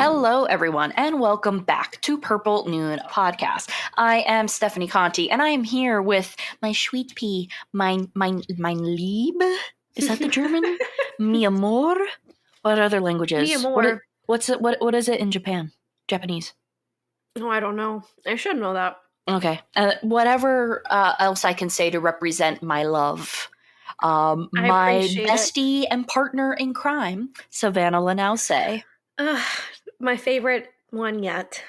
Hello, everyone, and welcome back to Purple Noon Podcast. I am Stephanie Conti, and I am here with my sweet pea, mein Lieb. Is that the German? Mi amor? What other languages? Mi amor. What is it in Japan? Japanese. No, I don't know. I should know that. Okay. Whatever else I can say to represent my love. My bestie and partner in crime, Savanna Lanausse. My favorite one yet.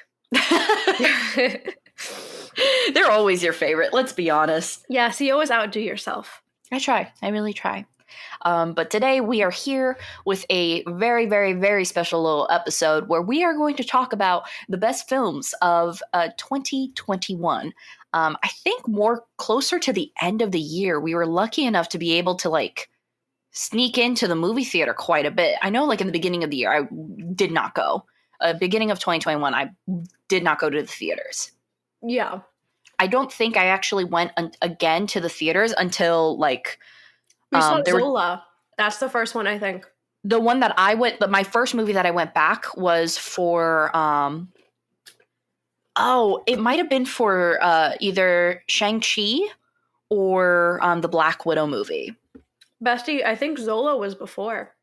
They're always your favorite, let's be honest. Yeah, so you always outdo yourself. I try. I really try. But today we are here with a very, very, very special little episode where we are going to talk about the best films of 2021. I think more closer to the end of the year, we were lucky enough to be able to sneak into the movie theater quite a bit. I know in the beginning of the year, I did not go. Beginning of 2021, I did not go to the theaters. Yeah. I don't think I actually went again to the theaters until we saw Zola. That's the first one, I think. The one that I went, but my first movie that I went back was for, it might have been for either Shang-Chi or the Black Widow movie. Bestie, I think Zola was before.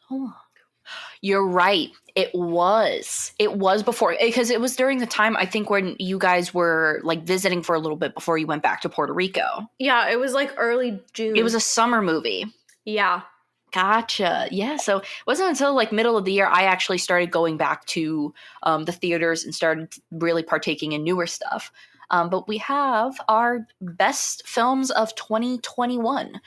Zola. You're right. It was before, because it was during the time, I think, when you guys were visiting for a little bit before you went back to Puerto Rico. Yeah, it was early June. It was a summer movie. Yeah. Gotcha. Yeah. So it wasn't until middle of the year I actually started going back to the theaters and started really partaking in newer stuff. But we have our best films of 2021.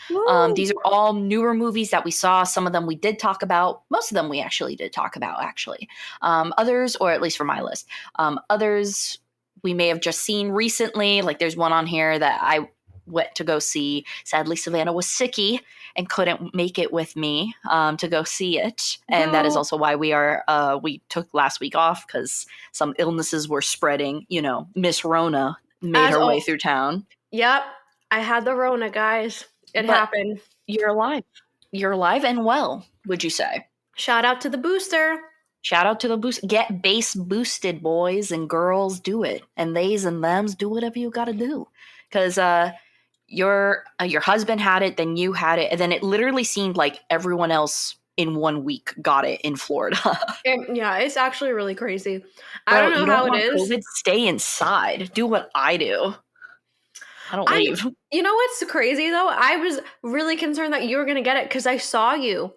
These are all newer movies that we saw. Some of them we did talk about. Most of them we actually did talk about, actually. Others, or at least for my list, others we may have just seen recently. There's one on here that I went to go see. Sadly, Savanna was sicky and couldn't make it with me to go see it. And that is also why we took last week off, because some illnesses were spreading. Miss Rona made her way through town. Yep. I had the Rona, guys. It happened. You're alive. You're alive and well, would you say? Shout out to the booster. Shout out to the boost. Get base boosted, boys and girls. Do it. And theys and thems, do whatever you got to do. Because your husband had it, then you had it, and then it literally seemed like everyone else in 1 week got it in Florida. Yeah, it's actually really crazy. I don't know how it is. COVID, stay inside. Do what I do. I don't leave. You know what's crazy though? I was really concerned that you were going to get it because I saw you.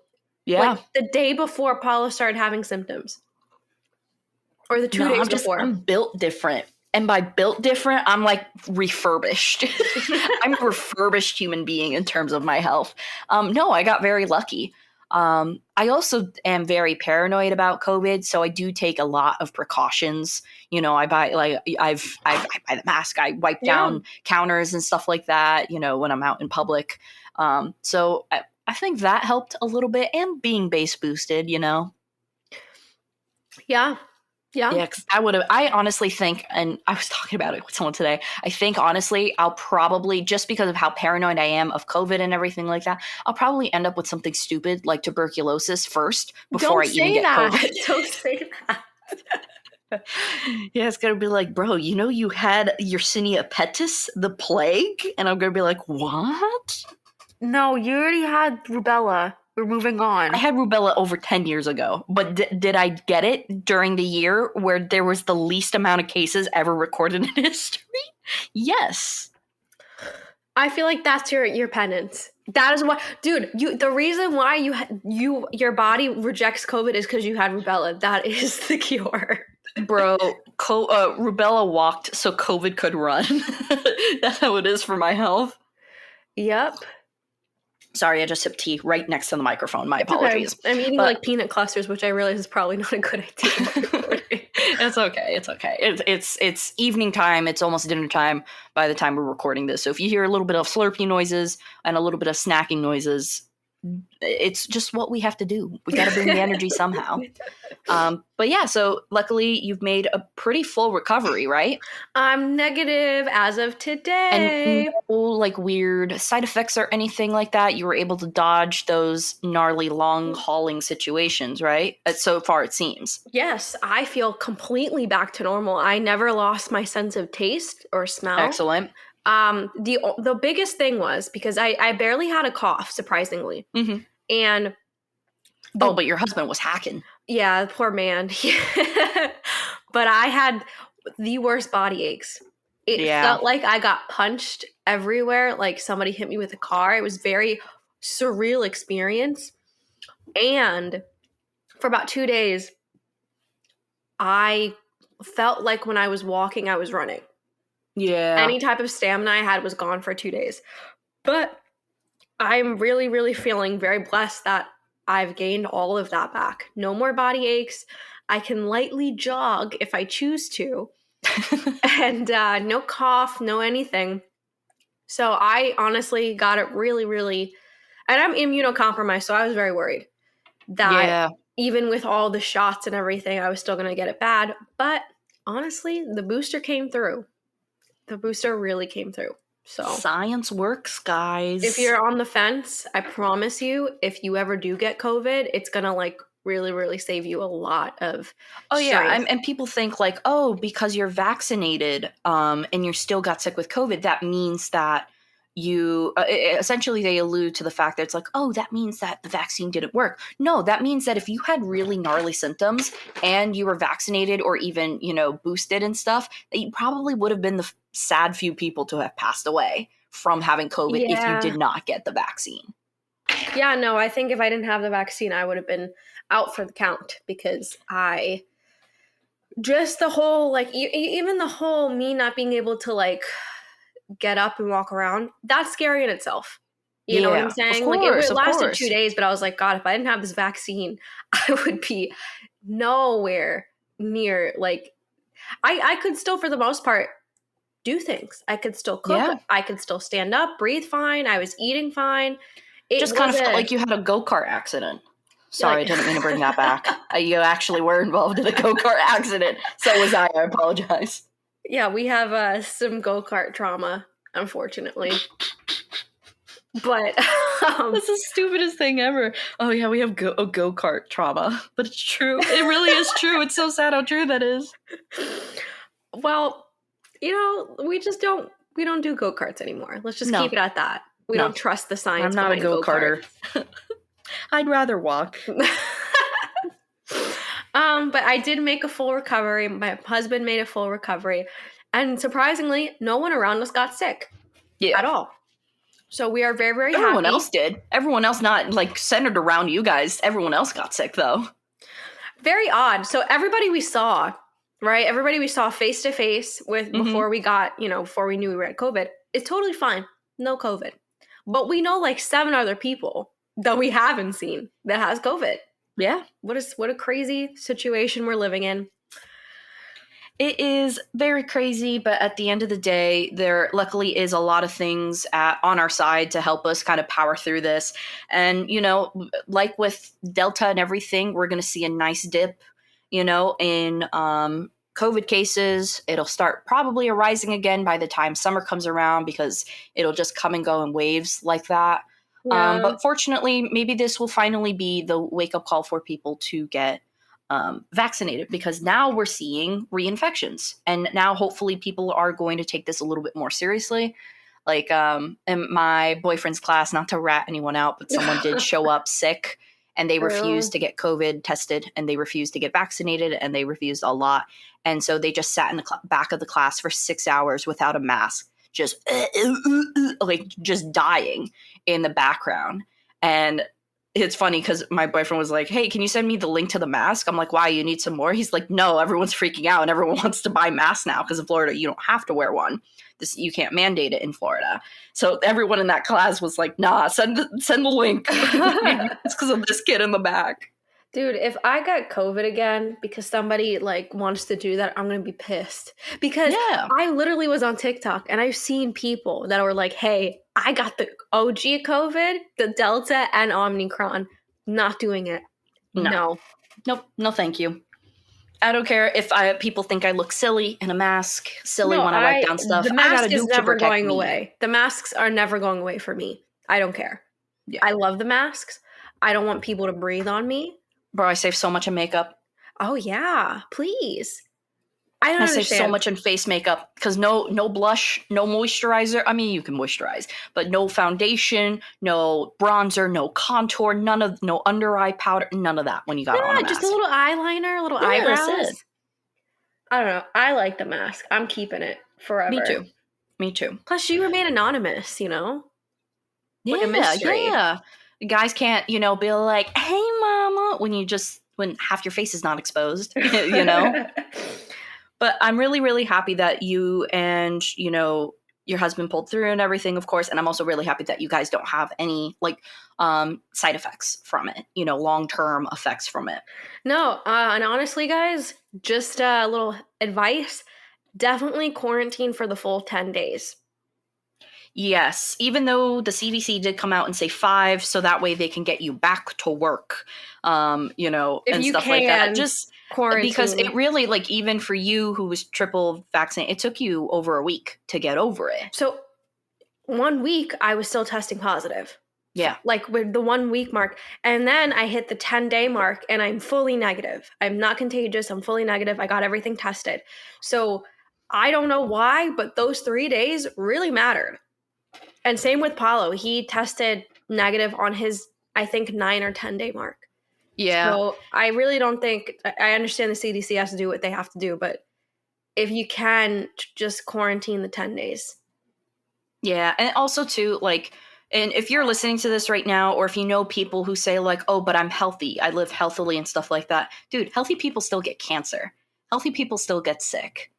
Yeah. The day before Paula started having symptoms. Or the 2 days before. I'm built different. And by built different, I'm refurbished. I'm a refurbished human being in terms of my health. No, I got very lucky. I also am very paranoid about COVID, so I do take a lot of precautions. I buy I buy the mask. I wipe down counters and stuff like that. When I'm out in public. So I think that helped a little bit, and being base boosted. Yeah. Yeah, because I honestly think, and I was talking about it with someone today, I think honestly, I'll probably, just because of how paranoid I am of COVID and everything like that, I'll probably end up with something stupid like tuberculosis first before I even get COVID. Don't say that. Yeah, it's going to be bro, you had Yersinia pestis, the plague? And I'm going to be what? No, you already had rubella. We're moving on. I had rubella over 10 years ago, but did I get it during the year where there was the least amount of cases ever recorded in history? Yes. I feel like that's your penance. That is why, dude. The reason why your body rejects COVID is because you had rubella. That is the cure, bro. Rubella walked so COVID could run. That's how it is for my health. Yep. Sorry, I just sipped tea right next to the microphone. My apologies. Okay. I'm eating peanut clusters, which I realize is probably not a good idea. It's okay. It's okay. It's evening time. It's almost dinner time by the time we're recording this. So if you hear a little bit of slurping noises and a little bit of snacking noises, it's just what we have to do. We got to bring the energy somehow. But yeah, so luckily you've made a pretty full recovery, right? I'm negative as of And today. no like weird side effects or anything like that. You were able to dodge those gnarly long hauling situations, right? So far it seems. Yes, I feel completely back to normal. I never lost my sense of taste or smell. Excellent. The biggest thing was because I barely had a cough, surprisingly. Mm-hmm. And but your husband was hacking. yeah, poor man. But I had the worst body aches. It felt like I got punched everywhere, like somebody hit me with a car. It was very surreal experience. And for about 2 days, I felt like when I was walking, I was running. Yeah. Any type of stamina I had was gone for 2 days. But I'm really, really feeling very blessed that I've gained all of that back. No more body aches. I can lightly jog if I choose to. And no cough, no anything. So I honestly got it really, really, and I'm immunocompromised, so I was very worried that even with all the shots and everything, I was still going to get it bad. But honestly, the booster came through. The booster really came through. So science works, guys. If you're on the fence, I promise you, if you ever do get COVID, it's going to like really, really save you a lot of strength. And people think like, oh, because you're vaccinated and you still got sick with COVID, that means that you essentially they allude to the fact that it's like, oh, that means that the vaccine didn't work. No, that means that if you had really gnarly symptoms and you were vaccinated or even, boosted and stuff, that you probably would have been the sad few people to have passed away from having COVID if you did not get the vaccine. Yeah, no, I think if I didn't have the vaccine, I would have been out for the count because just the whole, like, even the whole me not being able to, like, get up and walk around, that's scary in itself. You know what I'm saying? Of course, it lasted 2 days, but I was like, God, if I didn't have this vaccine, I would be nowhere near, like, I could still, for the most part, do things. I could still cook. Yeah. I could still stand up, breathe fine. I was eating fine. It just kind of felt like you had a go-kart accident. Sorry, I didn't mean to bring that back. You actually were involved in a go-kart accident. So was I. I apologize. Yeah, we have some go-kart trauma, unfortunately. But that's the stupidest thing ever. Oh yeah, we have a go-kart trauma. But it's true. It really is true. It's so sad how true that is. Well, we don't do go-karts anymore. Let's just keep it at that. We don't trust the science. I'm not a go-karter. I'd rather walk. But I did make a full recovery. My husband made a full recovery. And surprisingly, no one around us got sick. Yeah. At all. So we are very, very happy. Everyone else did. Everyone else not, like, centered around you guys. Everyone else got sick, though. Very odd. So everybody we saw, right? Everybody we saw face to face with before we got, before we knew we had COVID, is totally fine. No COVID. But we know like 7 other people that we haven't seen that has COVID. Yeah. What a crazy situation we're living in. It is very crazy, but at the end of the day, there luckily is a lot of things on our side to help us kind of power through this. And, like with Delta and everything, we're going to see a nice dip, in COVID cases. It'll start probably rising again by the time summer comes around because it'll just come and go in waves like that. Yeah. But fortunately, maybe this will finally be the wake-up call for people to get vaccinated because now we're seeing reinfections. And now hopefully people are going to take this a little bit more seriously. Like in my boyfriend's class, not to rat anyone out, but someone did show up sick and they refused to get COVID tested and they refused to get vaccinated and they refused a lot. And so they just sat in the back of the class for 6 hours without a mask, just like just dying in the background. And it's funny because my boyfriend was like, hey, can you send me the link to the mask? I'm like, why? You need some more? He's like, no, everyone's freaking out and everyone wants to buy masks now because in Florida, you don't have to wear one. You can't mandate it in Florida. So everyone in that class was like, nah, send the link. It's because of this kid in the back. Dude, if I got COVID again because somebody like wants to do that, I'm going to be pissed. Because I literally was on TikTok and I've seen people that were like, hey, I got the OG COVID, the Delta, and Omicron. Not doing it. No. Nope. No, thank you. I don't care if people think I look silly in a mask, silly No, when I wipe down stuff. the I got mask a is nuke to never protect going me. away. The masks are never going away for me. I don't care. Yeah. I love the masks. I don't want people to breathe on me. Bro, I save so much in makeup. Oh yeah, please. I don't I save so understand. much in face makeup because no blush, no moisturizer. I mean, you can moisturize, but no foundation, no bronzer, no contour, no under eye powder, none of that when you got on a mask. Just a little eyeliner, a little eyebrows. That's it. I don't know. I like the mask. I'm keeping it forever. Me too. Plus, you remain anonymous, you know? Like a mystery. Yeah. Guys can't, be like, hey, mama, when half your face is not exposed, But I'm really, really happy that you and, your husband pulled through and everything, of course. And I'm also really happy that you guys don't have any side effects from it, long-term effects from it. No. And honestly, guys, just a little advice. Definitely quarantine for the full 10 days. Yes, even though the CDC did come out and say 5, so that way they can get you back to work, If and you stuff can, like that. Just quarantine. because it really, even for you who was triple vaccinated, it took you over a week to get over it. So 1 week, I was still testing positive. Yeah. With the 1 week mark. And then I hit the 10-day mark and I'm fully negative. I'm not contagious. I'm fully negative. I got everything tested. So I don't know why, but those 3 days really mattered. And same with Paulo. He tested negative on his, I think, 9 or 10-day mark. Yeah. So I really don't think, I understand the CDC has to do what they have to do, but if you can, just quarantine the 10 days. Yeah. And also too, and if you're listening to this right now, or if you know people who say oh, but I'm healthy, I live healthily and stuff like that. Dude, healthy people still get cancer. Healthy people still get sick.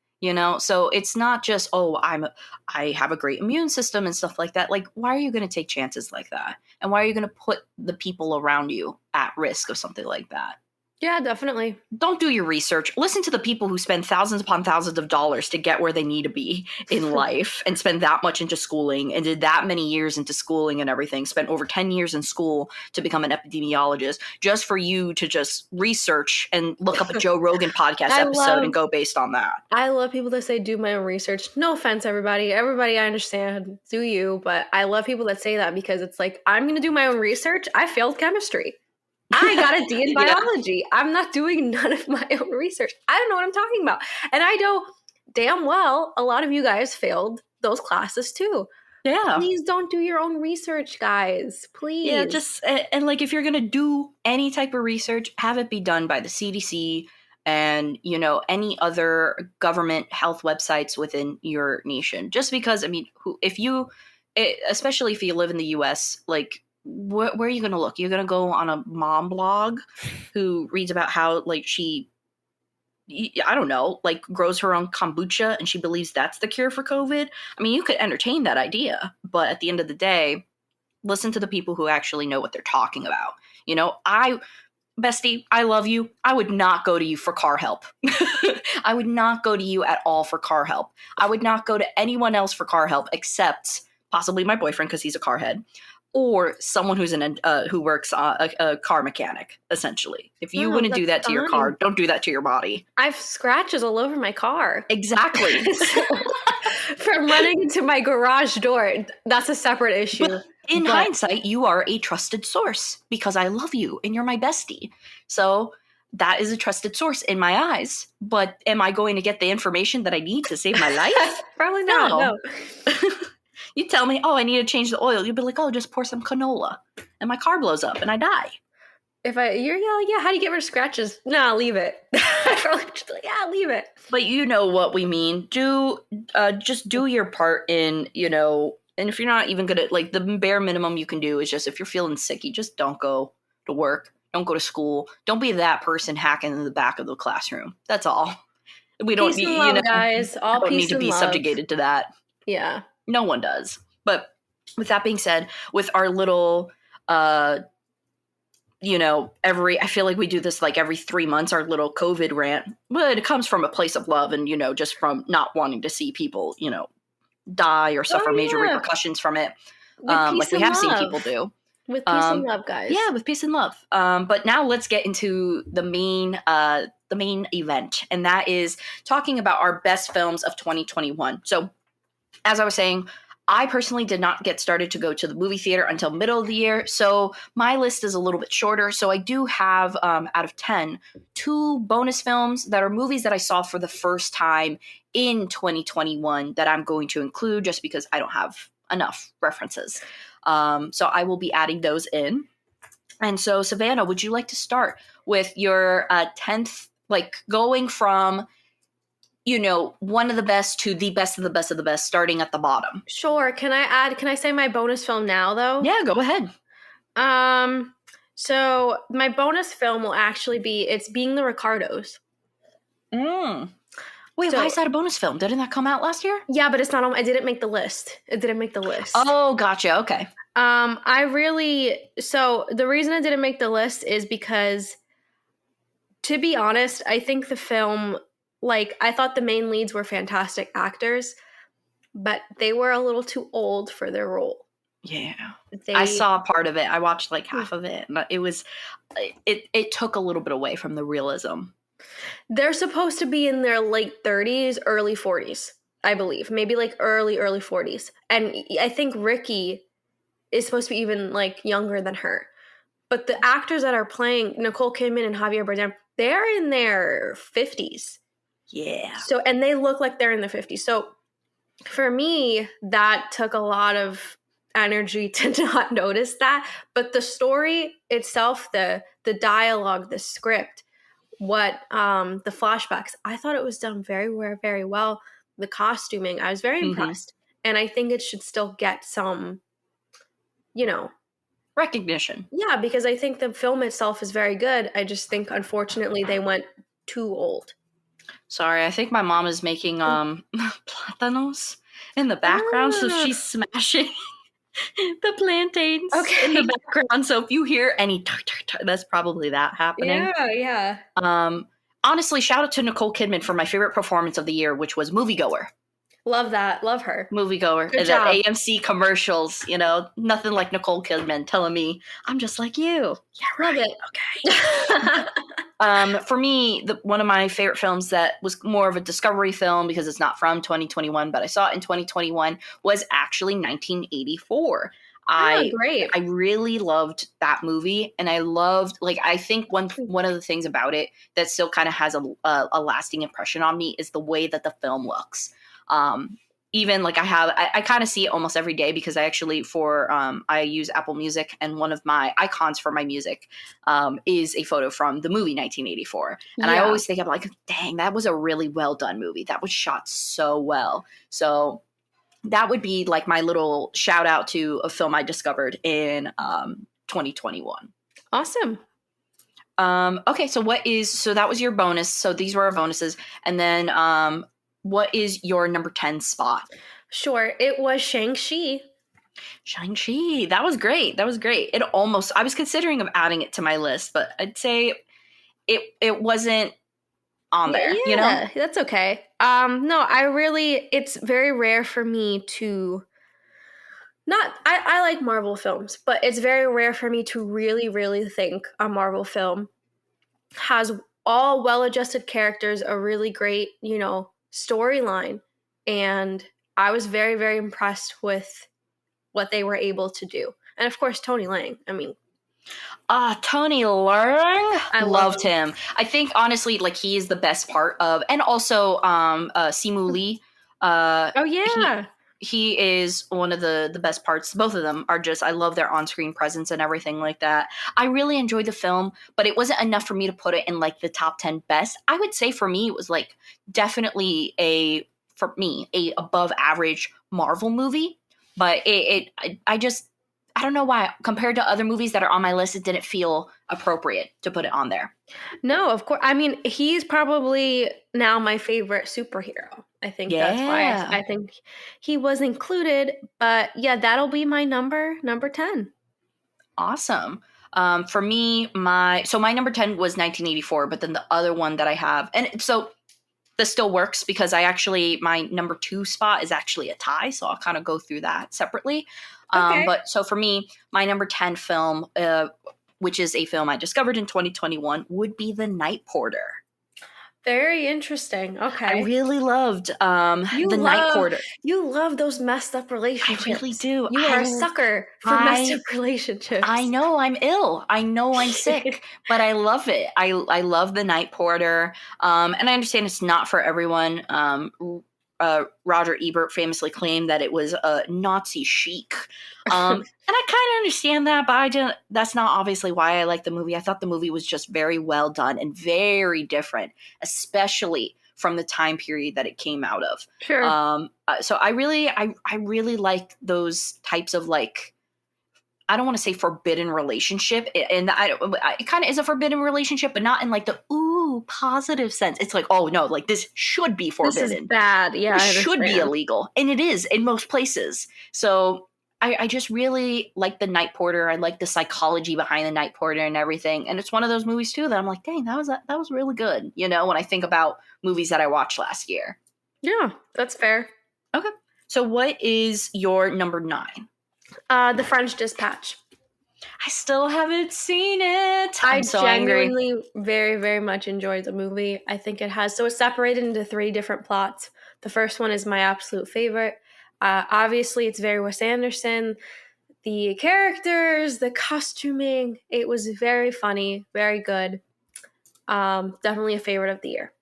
So it's not just, oh, I have a great immune system and stuff like that. Why are you going to take chances like that? And why are you going to put the people around you at risk of something like that? Yeah, definitely. Don't do your research. Listen to the people who spend thousands upon thousands of dollars to get where they need to be in life and spend that much into schooling and did that many years into schooling and everything, spent over 10 years in school to become an epidemiologist just for you to just research and look up a Joe Rogan podcast episode and go based on that. I love people that say do my own research. No offense, everybody. Everybody, I understand. Do you. But I love people that say that because it's I'm going to do my own research. I failed chemistry. I got a D in biology. Yeah. I'm not doing none of my own research. I don't know what I'm talking about. And I know damn well a lot of you guys failed those classes too. Yeah. Please don't do your own research, guys. Please. Yeah, just, and if you're going to do any type of research, have it be done by the CDC and, any other government health websites within your nation. Just because, especially if you live in the US, where are you going to look? You're going to go on a mom blog who reads about how, she, I don't know, grows her own kombucha and she believes that's the cure for COVID. You could entertain that idea, but at the end of the day, listen to the people who actually know what they're talking about. Bestie, I love you. I would not go to you for car help. I would not go to you at all for car help. I would not go to anyone else for car help except possibly my boyfriend because he's a car head. Or someone who's who works a car mechanic, essentially. If you wouldn't do that to your car, don't do that to your body. I have scratches all over my car. Exactly. From running into my garage door. That's a separate issue. But in hindsight, you are a trusted source because I love you and you're my bestie. So that is a trusted source in my eyes. But am I going to get the information that I need to save my life? Probably not. No. You tell me, oh, I need to change the oil. You'd be like, oh, just pour some canola. And my car blows up and I die. You're yelling, yeah, how do you get rid of scratches? No, leave it. Yeah, leave it. But you know what we mean. Just do your part in, and if you're not even good at, the bare minimum you can do is just, if you're feeling sick, you just don't go to work. Don't go to school. Don't be that person hacking in the back of the classroom. That's all. We don't need, guys. All don't need to be subjugated to that. Yeah. No one does. But with that being said, with our little, I feel like we do this every 3 months, our little COVID rant, but it comes from a place of love and, just from not wanting to see people, die or suffer major repercussions from it. With peace like we and have seen people love. do. With peace and love, Yeah, guys. with peace and love. But now let's get into the main event, and that is talking about our best films of 2021. So, as I was saying, I personally did not get started to go to the movie theater until middle of the year, so my list is a little bit shorter. So I do have, out of 10, 2 bonus films that are movies that I saw for the first time in 2021 that I'm going to include just because I don't have enough references. So I will be adding those in. And so, Savanna, would you like to start with your 10th, like going from, one of the best to the best of the best of the best, starting at the bottom? Sure. Can I say my bonus film now, though? Yeah, go ahead. So my bonus film will actually be It's Being the Ricardos. Wait, So, why is that a bonus film? Didn't that come out last year? yeah, but it's not on. I didn't make the list. It didn't make the list. Oh, gotcha. Okay. So the reason I didn't make the list is because, to be honest, I think the film, like, I thought the main leads were fantastic actors, but they were a little too old for their role. Yeah. I saw part of it. I watched like Hmm. half of it. And it took a little bit away from the realism. They're supposed to be in their late 30s, early 40s, I believe. Maybe like early 40s. And I think Ricky is supposed to be even like younger than her. But the actors that are playing Nicole Kidman and Javier Bardem, they're in their 50s. Yeah. So, and they look like they're in their 50s. So for me, that took a lot of energy to not notice that. But the story itself, the dialogue, the script, the flashbacks, I thought it was done very, very, very well. The costuming, I was very impressed. And I think it should still get some, recognition. yeah, because I think the film itself is very good. I just think, unfortunately, they went too old. Sorry, I think my mom is making plátanos in the background, so she's smashing the plantains in the background. So if you hear any that's probably that happening. Yeah. Honestly, shout out to Nicole Kidman for my favorite performance of the year, which was Moviegoer. Love that. Love her. Moviegoer. Good And job. that AMC commercials, nothing like Nicole Kidman telling me, I'm just like you. Yeah, Love right. it. Okay. For me, one of my favorite films that was more of a discovery film because it's not from 2021, but I saw it in 2021, was actually 1984. Great. I really loved that movie, and I loved, I think one of the things about it that still kind of has a lasting impression on me is the way that the film looks. Even I kind of see it almost every day because I actually I use Apple Music, and one of my icons for my music is a photo from the movie 1984. And I always think, I'm like, dang, that was a really well done movie. That was shot so well. So that would be like my little shout out to a film I discovered in 2021. Awesome. Okay, so that was your bonus. So these were our bonuses. And then what is your number 10 spot? Sure. It was Shang-Chi. Shang-Chi. That was great. I was considering of adding it to my list, but I'd say it wasn't on there, Yeah, that's okay. No, it's very rare for me to I like Marvel films, but it's very rare for me to really, really think a Marvel film has all well-adjusted characters, a really great, storyline. And I was very, very impressed with what they were able to do. And of course, Tony Leung. I mean, Tony Leung. I loved him. I think honestly, he is the best part of, and also Simu Lee. Oh yeah. He is one of the best parts. Both of them are just, I love their on-screen presence and everything like that. I really enjoyed the film, but it wasn't enough for me to put it in the top 10 best. I would say for me, it was definitely a above average Marvel movie, but I don't know why, compared to other movies that are on my list, it didn't feel appropriate to put it on there. No, of course. I mean, he's probably now my favorite superhero. I think that's why I think he was included. But yeah, that'll be my number 10. Awesome. For me, my number 10 was 1984, but then the other one that I have, and so this still works because my number 2 spot is actually a tie, so I'll kind of go through that separately. Okay. But so for me, my number 10 film, which is a film I discovered in 2021, would be The Night Porter. Very interesting. I Okay. really loved The Night Porter. You love those messed up I relationships. really do. You are a sucker for messed up relationships. I know I'm ill. I know I'm sick, but I love it. I love The Night Porter. And I understand it's not for everyone. Roger Ebert famously claimed that it was Nazi chic. And I kind of understand that, but that's not obviously why I like the movie. I thought the movie was just very well done and very different, especially from the time period that it came out of. Sure. So I really like those types of, like, I don't want to say forbidden relationship, and it kind of is a forbidden relationship, but not in like the positive sense. It's like, oh no, like this should be forbidden. This is bad. Yeah, it should be illegal, and it is in most places. So I just really like The Night Porter. I like the psychology behind The Night Porter and everything, and it's one of those movies too that I'm like, dang, that was really good. You know, when I think about movies that I watched last year. Yeah, that's fair. Okay, so what is your number 9? The French Dispatch. I still haven't seen it. I so genuinely angry. very, very much enjoyed the movie. I think it has, so it's separated into 3 different plots. The first one is my absolute favorite. Obviously, it's very Wes Anderson. The characters, the costuming, it was very funny, very good. Definitely a favorite of the year.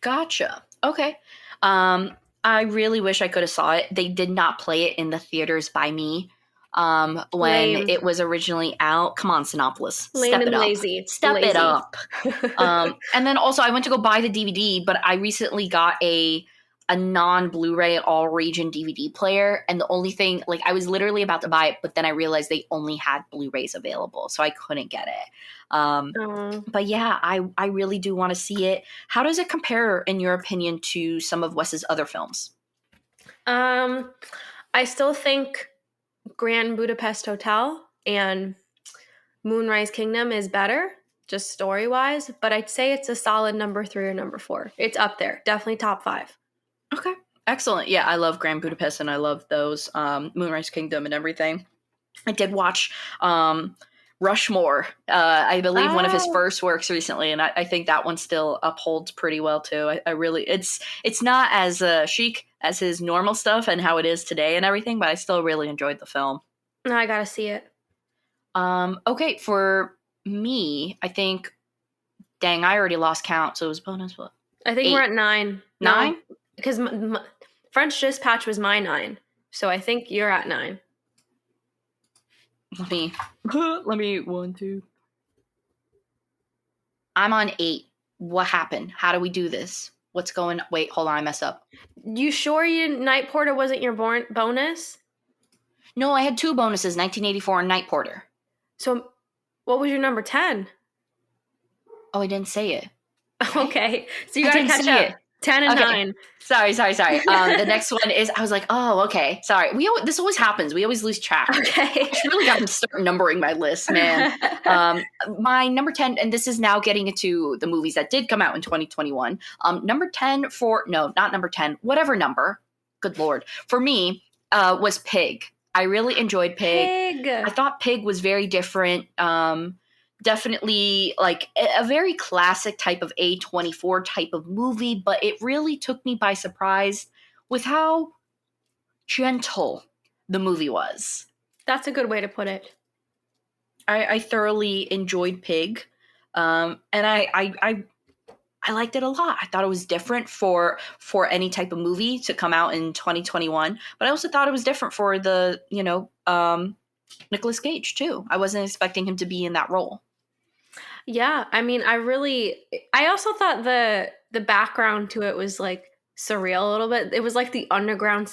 Gotcha. Okay. I really wish I could have saw it. They did not play it in the theaters by me when Lame. it was originally out. Come on, Sinopolis. Lame Step and it up. lazy. Step Lazy. it up. And then also I went to go buy the DVD, but I recently got a non-Blu-ray all-region DVD player, and the only thing, like, I was literally about to buy it, but then I realized they only had Blu-rays available, so I couldn't get it. But yeah, I really do want to see it. How does it compare, in your opinion, to some of Wes's other films? I still think Grand Budapest Hotel and Moonrise Kingdom is better, just story-wise, but I'd say it's a solid number 3 or number 4. It's up there. Definitely top 5. Okay. Excellent. Yeah, I love Grand Budapest and I love those Moonrise Kingdom and everything. I did watch Rushmore, I believe one of his first works recently, and I think that one still upholds pretty well too. I really, it's not as chic as his normal stuff and how it is today and everything, but I still really enjoyed the film. No, I gotta see it. Okay, for me, I think, dang, I already lost count, so it was bonus. What? I think 8. we're at 9. 9? Because French Dispatch was my 9, so I think you're at 9. Let me 1, 2. I'm on 8. What happened? How do we do this? What's going? Wait, hold on, I messed up. You sure Night Porter wasn't your bonus? No, I had 2 bonuses, 1984 and Night Porter. So, what was your number 10? Oh, I didn't say it. Okay, so you gotta catch up. 10 and 9. Sorry. The next one is, I was like, oh, okay. Sorry. This always happens. We always lose track. Okay. I really got to start numbering my list, man. My number 10, and this is now getting into the movies that did come out in 2021. Number 10 not number 10, whatever number, good Lord, for me, was Pig. I really enjoyed Pig. I thought Pig was very different. Definitely like a very classic type of A24 type of movie, but it really took me by surprise with how gentle the movie was. That's a good way to put it. I thoroughly enjoyed Pig, and I liked it a lot. I thought it was different for any type of movie to come out in 2021, but I also thought it was different for the Nicolas Cage too. I wasn't expecting him to be in that role. Yeah, I mean, I also thought the background to it was like surreal a little bit. It was like the underground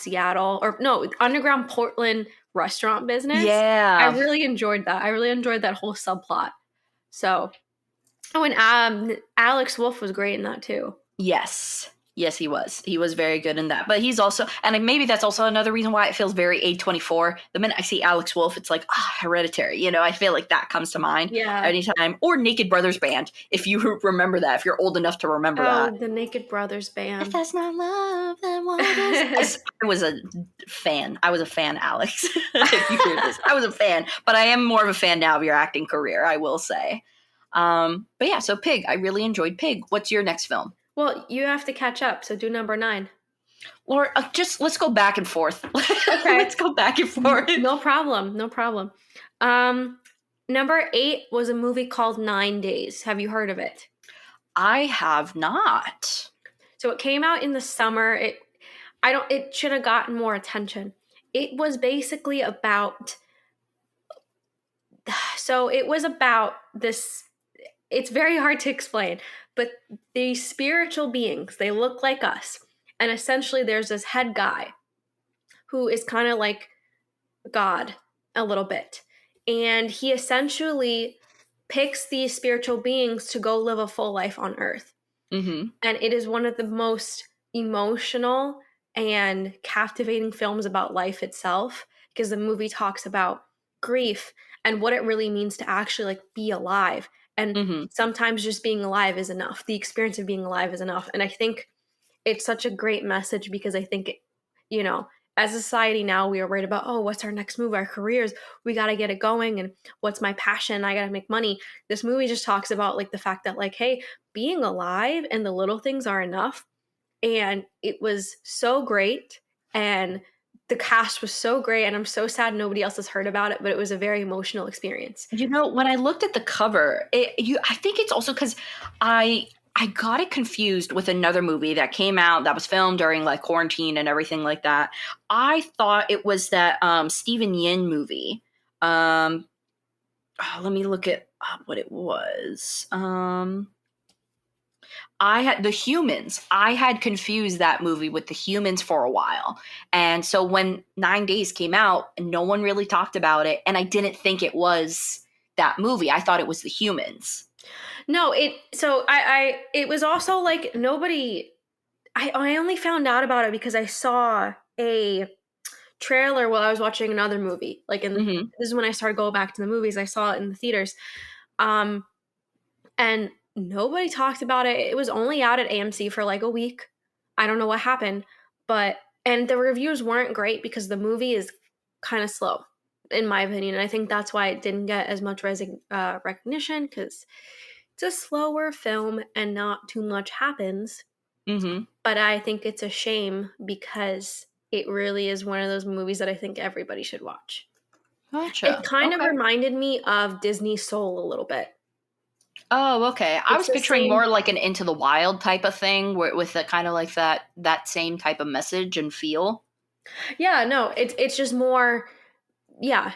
underground Portland restaurant business. Yeah. I really enjoyed that. I really enjoyed that whole subplot. So, and Alex Wolff was great in that too. Yes. Yes, he was. He was very good in that. But he's also, and maybe that's also another reason why it feels very A24. The minute I see Alex Wolff, it's like, Hereditary. You know, I feel like that comes to mind Yeah. anytime. Or Naked Brothers Band, if you remember that, if you're old enough to remember Oh, that. the Naked Brothers If band. that's not love, then what is? I was a fan. I was a fan, Alex. If you hear this, I was a fan. But I am more of a fan now of your acting career, I will say. But yeah, so Pig. I really enjoyed Pig. What's your next film? Well, you have to catch up, so do number 9. Or just let's go back and forth. Okay. Let's go back and forth. No problem. No problem. Number 8 was a movie called 9 Days. Have you heard of it? I have not. So it came out in the summer. It should have gotten more attention. It was basically about this. It's very hard to explain, but these spiritual beings, they look like us. And essentially there's this head guy who is kind of like God a little bit. And he essentially picks these spiritual beings to go live a full life on earth. Mm-hmm. And it is one of the most emotional and captivating films about life itself, because the movie talks about grief and what it really means to actually like be alive. And Mm-hmm. sometimes just being alive is enough. The experience of being alive is enough. And I think it's such a great message, because I think, as a society now, we are worried about, oh, what's our next move, our careers, we got to get it going, and what's my passion, I got to make money. This movie just talks about like the fact that like, hey, being alive and the little things are enough. And it was so great, and the cast was so great, and I'm so sad nobody else has heard about it, but it was a very emotional experience. When I looked at the cover, I think it's also because I got it confused with another movie that came out that was filmed during like quarantine and everything like that. I thought it was that Stephen Yin movie. Let me look it up what it was. I had The Humans. I had confused that movie with The Humans for a while. And so when 9 Days came out, no one really talked about it. And I didn't think it was that movie. I thought it was The Humans. No, it was also like nobody, I only found out about it because I saw a trailer while I was watching another movie. Like Mm-hmm. this is when I started going back to the movies. I saw it in the theaters. And nobody talked about it. It was only out at AMC for like a week. I don't know what happened, and the reviews weren't great because the movie is kind of slow, in my opinion. And I think that's why it didn't get as much recognition, because it's a slower film and not too much happens. Mm-hmm. But I think it's a shame, because it really is one of those movies that I think everybody should watch. Gotcha. It kind of Okay. reminded me of Disney Soul a little bit. Oh, okay. I It's was the picturing same. more like an Into the Wild type of thing, with the kind of like that same type of message and feel. Yeah, no, it's just more. Yeah,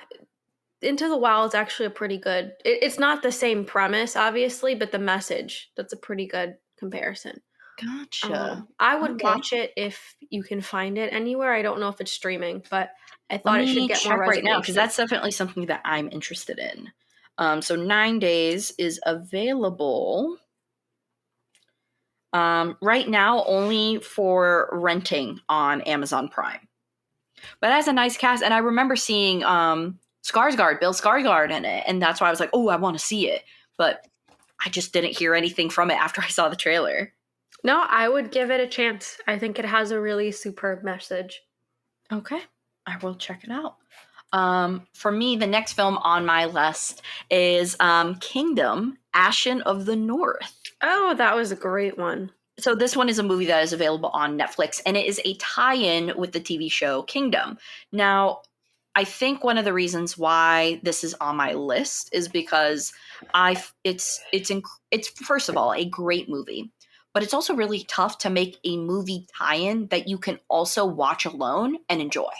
Into the Wild is actually a pretty good. It's not the same premise, obviously, but the message, that's a pretty good comparison. Gotcha. I would Okay. watch it if you can find it anywhere. I don't know if it's streaming, but I Let thought it should me get more check right now, because recognition. that's definitely something that I'm interested in. So 9 Days is available right now only for renting on Amazon Prime. But it has a nice cast, and I remember seeing Bill Skarsgård in it, and that's why I was like, oh, I want to see it. But I just didn't hear anything from it after I saw the trailer. No, I would give it a chance. I think it has a really superb message. Okay, I will check it out. For me, the next film on my list is Kingdom, Ashen of the North. Oh, that was a great one. So this one is a movie that is available on Netflix, and it is a tie-in with the TV show Kingdom. Now, I think one of the reasons why this is on my list is because it's first of all a great movie, but it's also really tough to make a movie tie-in that you can also watch alone and enjoy.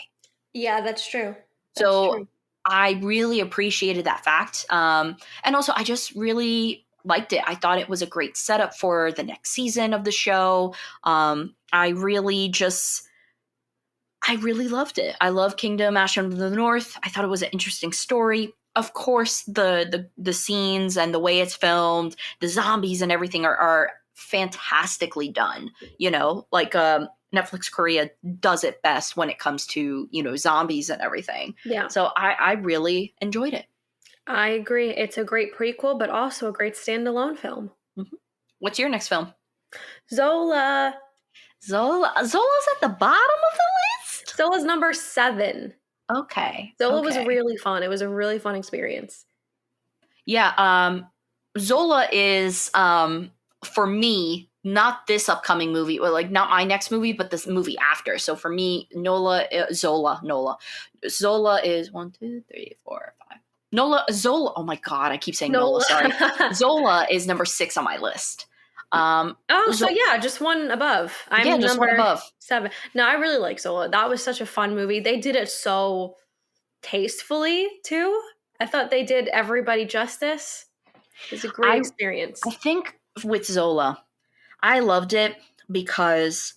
Yeah, that's true. So I really appreciated that fact. And also, I just really liked it. I thought it was a great setup for the next season of the show. I really loved it. I love Kingdom, Ashen of the North. I thought it was an interesting story. Of course, the scenes and the way it's filmed, the zombies and everything are fantastically done. Like Netflix Korea does it best when it comes to zombies and everything. Yeah. So I really enjoyed it. I agree. It's a great prequel, but also a great standalone film. Mm-hmm. What's your next film? Zola. Zola's at the bottom of the list. Zola's number 7. Okay. Zola was okay. really fun. It was a really fun experience. Yeah. Zola is for me not this upcoming movie, or like not my next movie, but this movie after. So for me, Zola is 1, 2, 3, 4, 5. Zola. Oh my god, I keep saying Nola. Sorry, Zola is number 6 on my list. So yeah, just one above. I'm just one above. 7. No, I really like Zola. That was such a fun movie. They did it so tastefully too. I thought they did everybody justice. It was a great experience. I think with Zola, I loved it because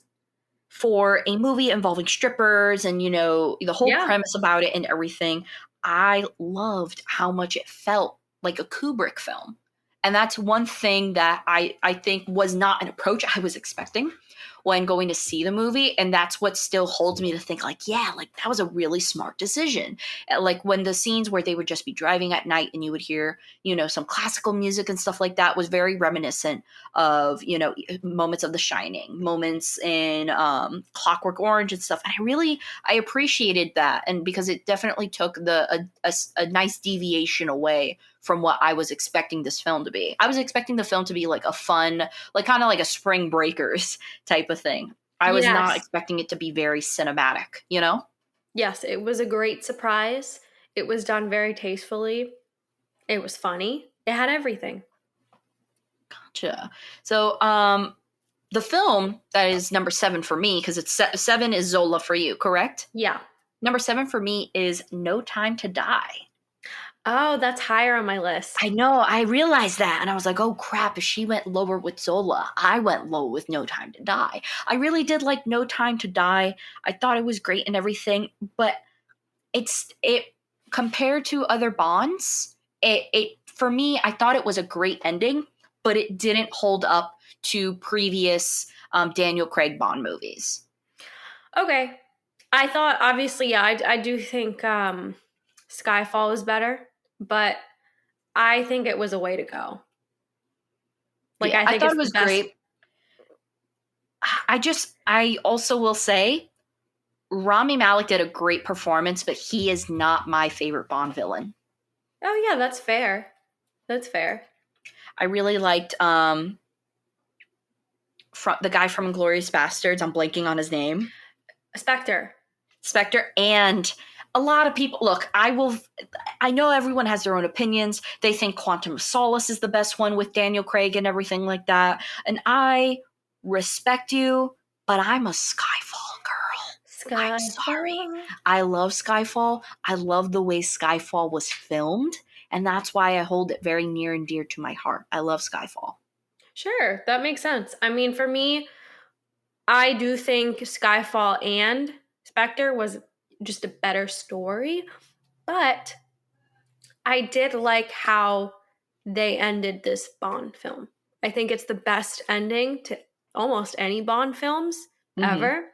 for a movie involving strippers and the whole premise about it and everything, I loved how much it felt like a Kubrick film. And that's one thing that I think was not an approach I was expecting when going to see the movie. And that's what still holds me to think like, yeah, like that was a really smart decision. Like when the scenes where they would just be driving at night and you would hear, some classical music and stuff like that was very reminiscent of, moments of The Shining, moments in Clockwork Orange and stuff. And I appreciated that. And because it definitely took a nice deviation away from what I was expecting this film to be. I was expecting the film to be like a fun, like kind of like a Spring Breakers type of thing. I was not expecting it to be very cinematic, Yes, it was a great surprise. It was done very tastefully. It was funny. It had everything. Gotcha. So, the film that is number 7 for me, because it's 7 is Zola for you, correct? Yeah. Number 7 for me is No Time to Die. Oh, that's higher on my list. I know. I realized that. And I was like, oh, crap. If she went lower with Zola, I went low with No Time to Die. I really did like No Time to Die. I thought it was great and everything. But it compared to other Bonds, it for me, I thought it was a great ending, but it didn't hold up to previous Daniel Craig Bond movies. Okay. I thought, obviously, yeah, I do think Skyfall was better. But I think it was a way to go. Like, yeah, I thought it was great. I also will say Rami Malek did a great performance, but he is not my favorite Bond villain. Oh yeah, that's fair. That's fair. I really liked the guy from Inglourious Bastards. I'm blanking on his name. Spectre. And a lot of people, look, I know everyone has their own opinions. They think Quantum of Solace is the best one with Daniel Craig and everything like that. And I respect you, but I'm a Skyfall girl. I'm sorry. I love Skyfall. I love the way Skyfall was filmed. And that's why I hold it very near and dear to my heart. I love Skyfall. Sure, that makes sense. I mean, for me, I do think Skyfall and Spectre was just a better story, but I did like how they ended this Bond film. I think it's the best ending to almost any Bond films ever.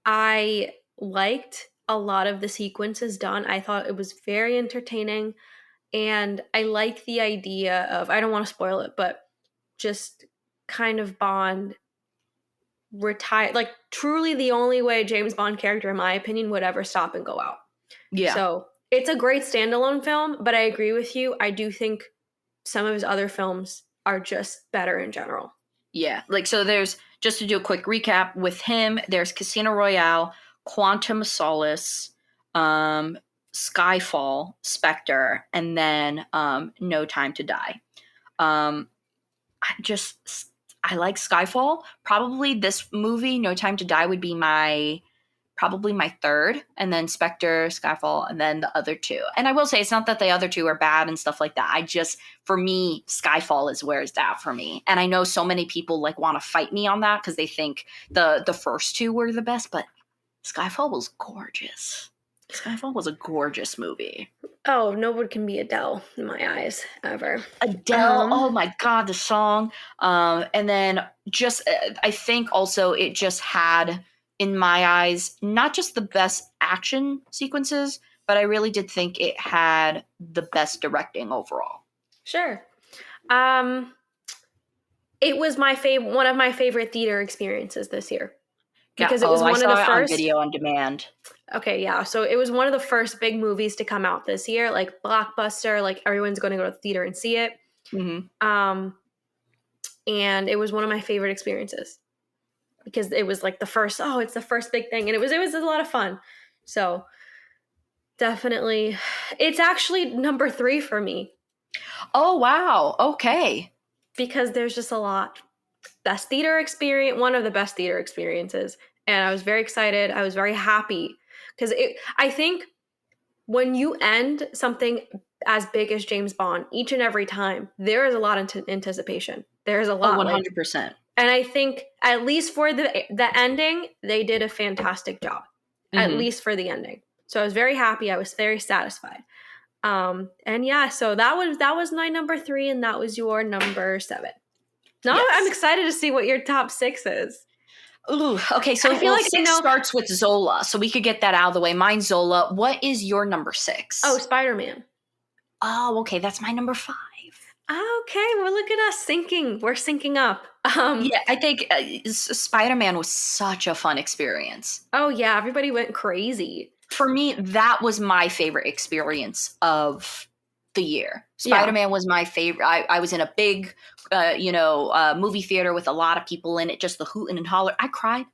I liked a lot of the sequences done. I thought it was very entertaining, and I like the idea of, I don't want to spoil it, but just kind of Bond retire, like truly the only way James Bond character, in my opinion, would ever stop and go out. Yeah. So it's a great standalone film, but I agree with you. I do think some of his other films are just better in general. Yeah. Like, so there's, just to do a quick recap with him, there's Casino Royale, Quantum of Solace, Skyfall, Spectre, and then No Time to Die. I like Skyfall. Probably this movie, No Time to Die, would be probably my third, and then Spectre, Skyfall, and then the other two. And I will say, it's not that the other two are bad and stuff like that. For me, Skyfall is where it's at for me. And I know so many people like want to fight me on that because they think the first two were the best, but Skyfall was gorgeous. Skyfall was a gorgeous movie. Oh, no one can be Adele in my eyes ever. Adele, oh my god, the song. And then just I think also it just had, in my eyes, not just the best action sequences, but I really did think it had the best directing overall. Sure. It was one of my favorite theater experiences this year. Because it was I one of saw the it on first. video on demand. Okay, yeah. So it was one of the first big movies to come out this year, like blockbuster, like everyone's going to go to the theater and see it. Mm-hmm. And it was one of my favorite experiences because it was like it's the first big thing, and it was a lot of fun. So definitely, it's actually number 3 for me. Oh wow, okay. Because there's just a lot. Best theater experience, one of the best theater experiences, and I was very excited. I was very happy because I think when you end something as big as James Bond each and every time, there is a lot of anticipation. There's a lot, 100%. And I think at least for the ending, they did a fantastic job. Mm-hmm. At least for the ending. So I was very happy. I was very satisfied. And yeah, so that was my number 3, and that was your number 7. Now yes. I'm excited to see what your top 6 is. Ooh, okay, so I feel like 6 starts with Zola, so we could get that out of the way. Mine's Zola. What is your number 6? Oh, Spider-Man. Oh, okay, that's my number 5. Okay, well, look at us syncing. We're syncing up. Yeah, I think Spider-Man was such a fun experience. Oh, yeah, everybody went crazy. For me, that was my favorite experience of the year. Spider-Man was my favorite. I was in a big, movie theater with a lot of people in it, just the hooting and holler. I cried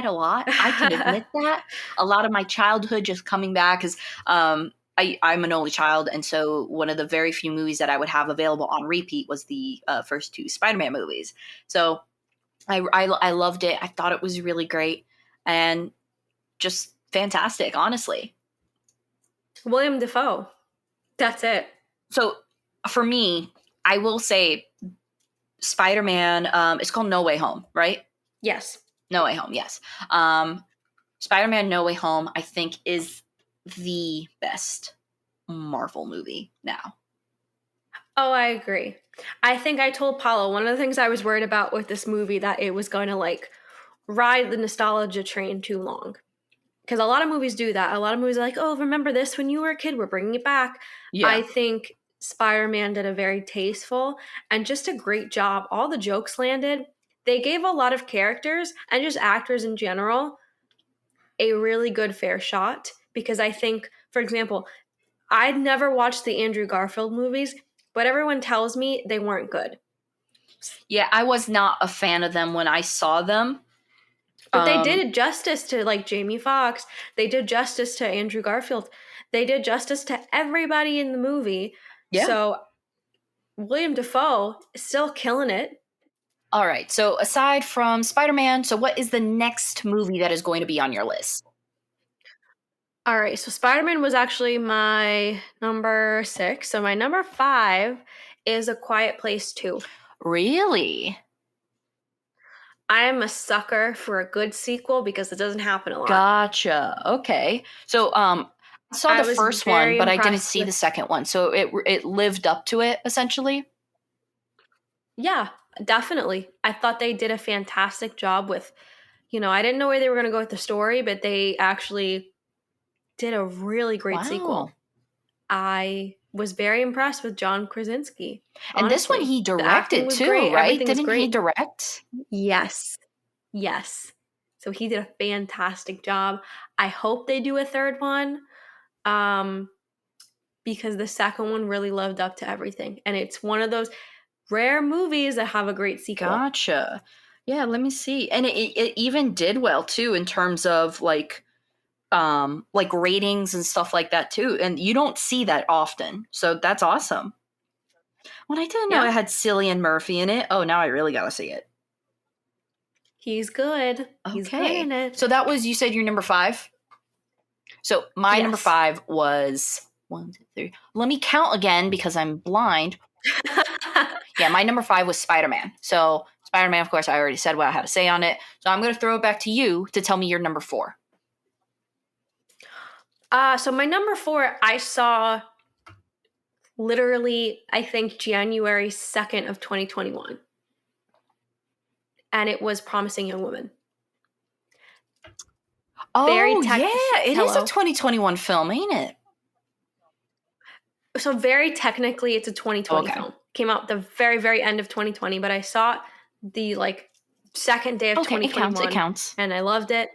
a lot. I can admit that. A lot of my childhood just coming back because I'm an only child, and so one of the very few movies that I would have available on repeat was the first 2 Spider-Man movies. So I loved it. I thought it was really great and just fantastic, honestly. William Dafoe. That's it. So for me, I will say Spider-Man, it's called No Way Home, right? Yes. No Way Home, yes. Spider-Man No Way Home, I think, is the best Marvel movie now. Oh, I agree. I think I told Paulo one of the things I was worried about with this movie that it was going to ride the nostalgia train too long. Because a lot of movies do that. A lot of movies are like, oh, remember this when you were a kid? We're bringing it back. Yeah. I think Spider-Man did a very tasteful and just a great job. All the jokes landed. They gave a lot of characters and just actors in general a really good fair shot. Because I think, for example, I'd never watched the Andrew Garfield movies, but everyone tells me they weren't good. Yeah, I was not a fan of them when I saw them. But they did justice to Jamie Foxx. They did justice to Andrew Garfield. They did justice to everybody in the movie. Yeah. So William Dafoe is still killing it. All right. So aside from Spider-Man, so what is the next movie that is going to be on your list? All right. So Spider-Man was actually my number 6. So my number 5 is A Quiet Place 2. Really? I am a sucker for a good sequel because it doesn't happen a lot. Gotcha. Okay. So I saw the first one, but I didn't see the second one. So it lived up to it, essentially? Yeah, definitely. I thought they did a fantastic job with, I didn't know where they were going to go with the story, but they actually did a really great sequel. I was very impressed with John Krasinski. Honestly. And this one he directed too, great. Right? Didn't he direct? Yes. So he did a fantastic job. I hope they do a third one because the second one really lived up to everything. And it's one of those rare movies that have a great sequel. Gotcha. Yeah, let me see. And it even did well too in terms of ratings and stuff like that too. And you don't see that often. So that's awesome. Well, I didn't know it had Cillian Murphy in it. Oh, now I really got to see it. He's good. Okay. He's good in it. So that was, you said, your number 5? So my number 5 was 1, 2, 3. Let me count again because I'm blind. Yeah, my number 5 was Spider-Man. So Spider-Man, of course, I already said what I had to say on it. So I'm going to throw it back to you to tell me your number 4. So my number 4, I saw literally, I think January 2nd of 2021, and it was Promising Young Woman. Very Oh, tech. yeah. It is a Hello. 2021 film, ain't it? So very technically, it's a 2020 Okay. film. Came out the very, very end of 2020, but I saw it the like second day of Okay, it counts. It 2021, counts. and I loved it.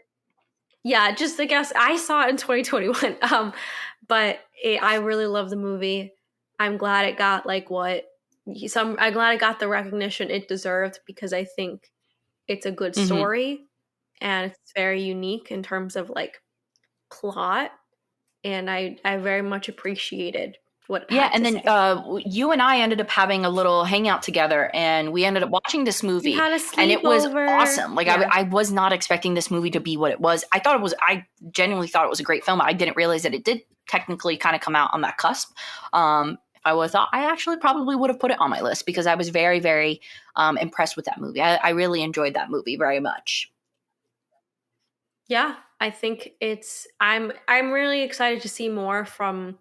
Yeah, just I guess I saw it in 2021. But I really love the movie. I'm glad it got like what some. I'm glad it got the recognition it deserved because I think it's a good Hmm. story and it's very unique in terms of like plot, and I very much appreciated what it Yeah, had and to then say. you and I ended up having a little hangout together, and we ended up watching this We movie, had a and it was sleepover. awesome. Like Yeah. I was not expecting this movie to be what it was. I genuinely thought it was a great film. I didn't realize that it did technically kind of come out on that cusp. If I would have thought, I actually probably would have put it on my list because I was very, very impressed with that movie. I really enjoyed that movie very much. Yeah, I think I'm really excited to see more from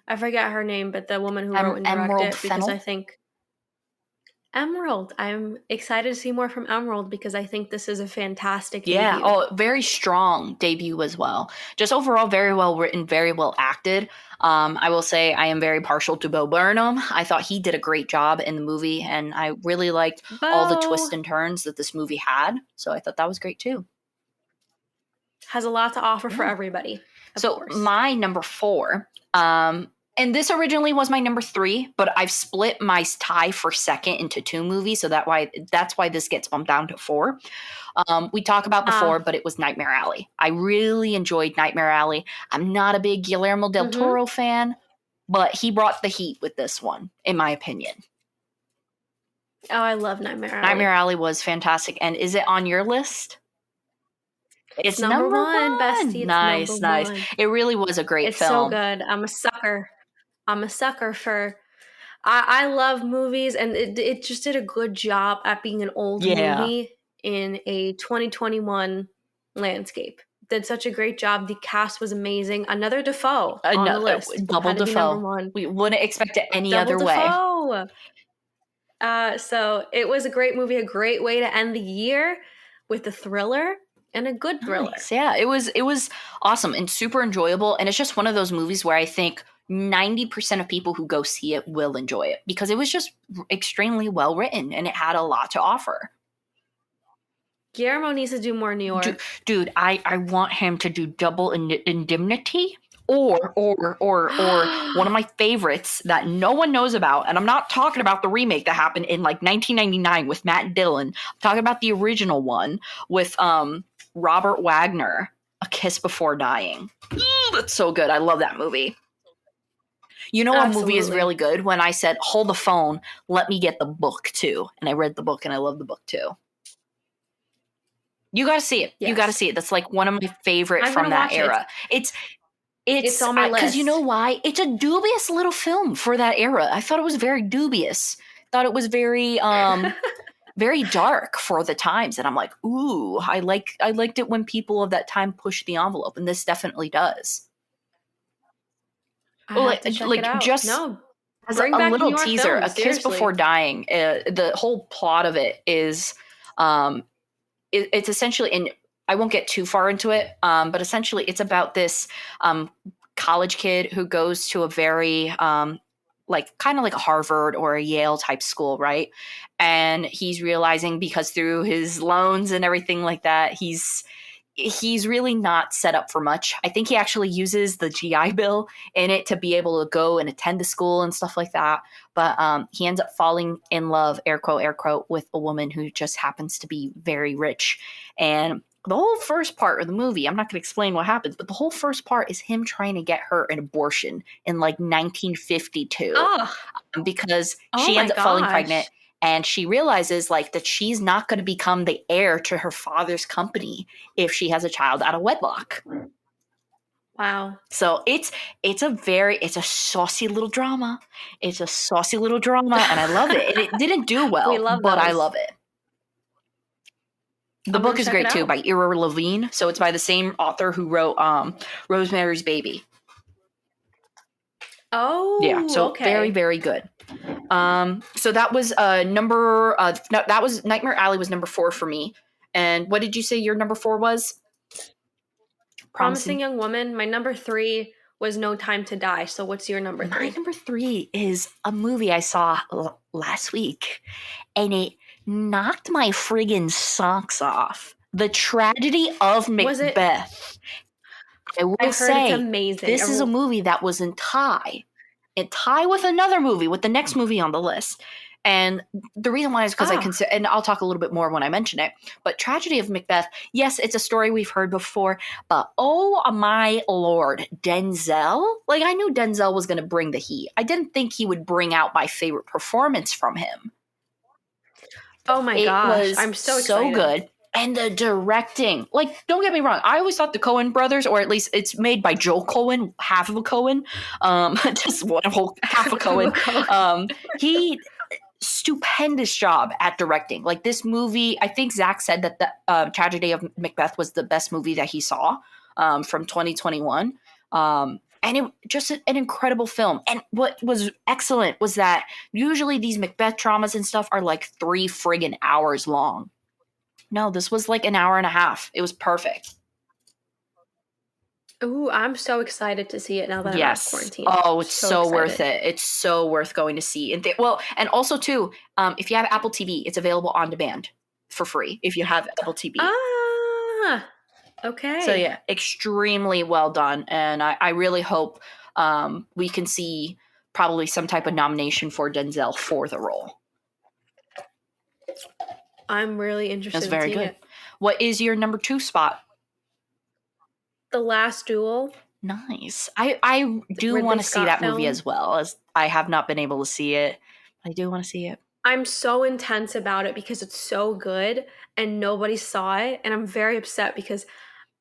I forget her name, but the woman who wrote and directed Emerald it because I Fennel. think Emerald. I'm excited to see more from Emerald because I think this is a fantastic Yeah. debut. Oh, very strong debut as well. Just overall, very well written, very well acted. I will say I am very partial to Bo Burnham. I thought he did a great job in the movie, and I really liked all the Bo twists and turns that this movie had. So I thought that was great too. has a lot to offer for Yeah. everybody, of So course. my number 4, and this originally was my number 3, but I've split my tie for second into 2 movies, so that's why this gets bumped down to 4. We talk about the 4, Ah, but it was Nightmare Alley. I really enjoyed Nightmare Alley. I'm not a big Guillermo del mm-hmm. Toro fan, but he brought the heat with this one, in my opinion. Oh, I love Nightmare Nightmare Alley. Alley was fantastic. And is it on your list? It's It's number number one, 1. bestie. It's number Nice, nice. one. It really was a great It's so film. good. I'm a sucker. I'm a sucker for I love movies, and it just did a good job at being an old Yeah. movie in a 2021 landscape. Did such a great job. The cast was amazing. Another Defoe on the list. Double Had to be number Defoe. one. We wouldn't expect it any Double other way. Defoe. So it was a great movie, a great way to end the year with a thriller and a good thriller. Nice. Yeah, it was awesome and super enjoyable, and it's just one of those movies where I think 90% of people who go see it will enjoy it because it was just extremely well written and it had a lot to offer. Guillermo needs to do more New Dude, York. dude, I want him to do Double Indemnity or one of my favorites that no one knows about, and I'm not talking about the remake that happened in like 1999 with Matt Dillon. I'm talking about the original one with Robert Wagner, A Kiss Before Dying. Ooh, that's so good. I love that movie. You know, a movie is Absolutely. really good when I said, "Hold the phone, let me get the book too," and I read the book and I love the book too. You got to see it. You got to Yes. see it. That's like one of my favorite I'm from gonna that watch it. era. It's It's it's on my because you know list. why? It's a dubious little film for that era. I thought it was very dubious. Thought it was very very dark for the times, and I'm like, ooh, I liked it when people of that time pushed the envelope, and this definitely does. I Well, have to check it out. just No, as bring a back little New York teaser, A films, Kiss Before seriously. Dying, the whole plot of it is um, it's essentially, and I won't get too far into it, but essentially it's about this um, college kid who goes to a very like kind of like a Harvard or a Yale type school, right? And he's realizing because through his loans and everything like that, he's really not set up for much. I think he actually uses the GI Bill in it to be able to go and attend the school and stuff like that. But he ends up falling in love, air quote, with a woman who just happens to be very rich. And the whole first part of the movie, I'm not going to explain what happens, but the whole first part is him trying to get her an abortion in like 1952 Oh, because oh she my ends up falling pregnant gosh. and she realizes like that she's not going to become the heir to her father's company if she has a child out of wedlock. Wow. So it's a saucy little drama. It's a saucy little drama and I love it. And it didn't do We well, love but I those. love it. The book is great too, by Ira Levine. So it's by the same author who wrote Rosemary's Baby. Oh, yeah. So okay. very, very good. So that was that was Nightmare Alley was number 4 for me. And what did you say your number 4 was? Promising Young Woman. My number 3 was No Time to Die. So what's your number 3? My number 3 is a movie I saw last week, and it knocked my friggin' socks off. The Tragedy of Macbeth. I will say, it's amazing. This is a movie that was in tie with another movie, with the next movie on the list. And the reason why is because I consider, and I'll talk a little bit more when I mention it, but Tragedy of Macbeth, yes, it's a story we've heard before, but oh my lord, Denzel? Like, I knew Denzel was going to bring the heat. I didn't think he would bring out my favorite performance from him. Oh my gosh, I'm so excited. So good. And the directing, like, don't get me wrong, I always thought the Coen brothers, or at least it's made by Joel Coen, half of a Coen, just one whole half a Coen. He stupendous job at directing. Like, this movie, I think Zach said that the Tragedy of Macbeth was the best movie that he saw from 2021. And it just an incredible film. And what was excellent was that usually these Macbeth dramas and stuff are like 3 friggin' hours long. No, this was like an hour and a half. It was perfect. Ooh, I'm so excited to see it now that I'm out of quarantine. Oh, it's so worth it. It's so worth going to see. And and also too, if you have Apple TV, it's available on demand for free if you have Apple TV. Ah, okay. So yeah, extremely well done. And I really hope we can see probably some type of nomination for Denzel for the role. I'm really interested. That's very good. What is your number 2 spot? The Last Duel. Nice. I do want to see that movie as well, as I have not been able to see it. I do want to see it. I'm so intense about it because it's so good and nobody saw it. And I'm very upset because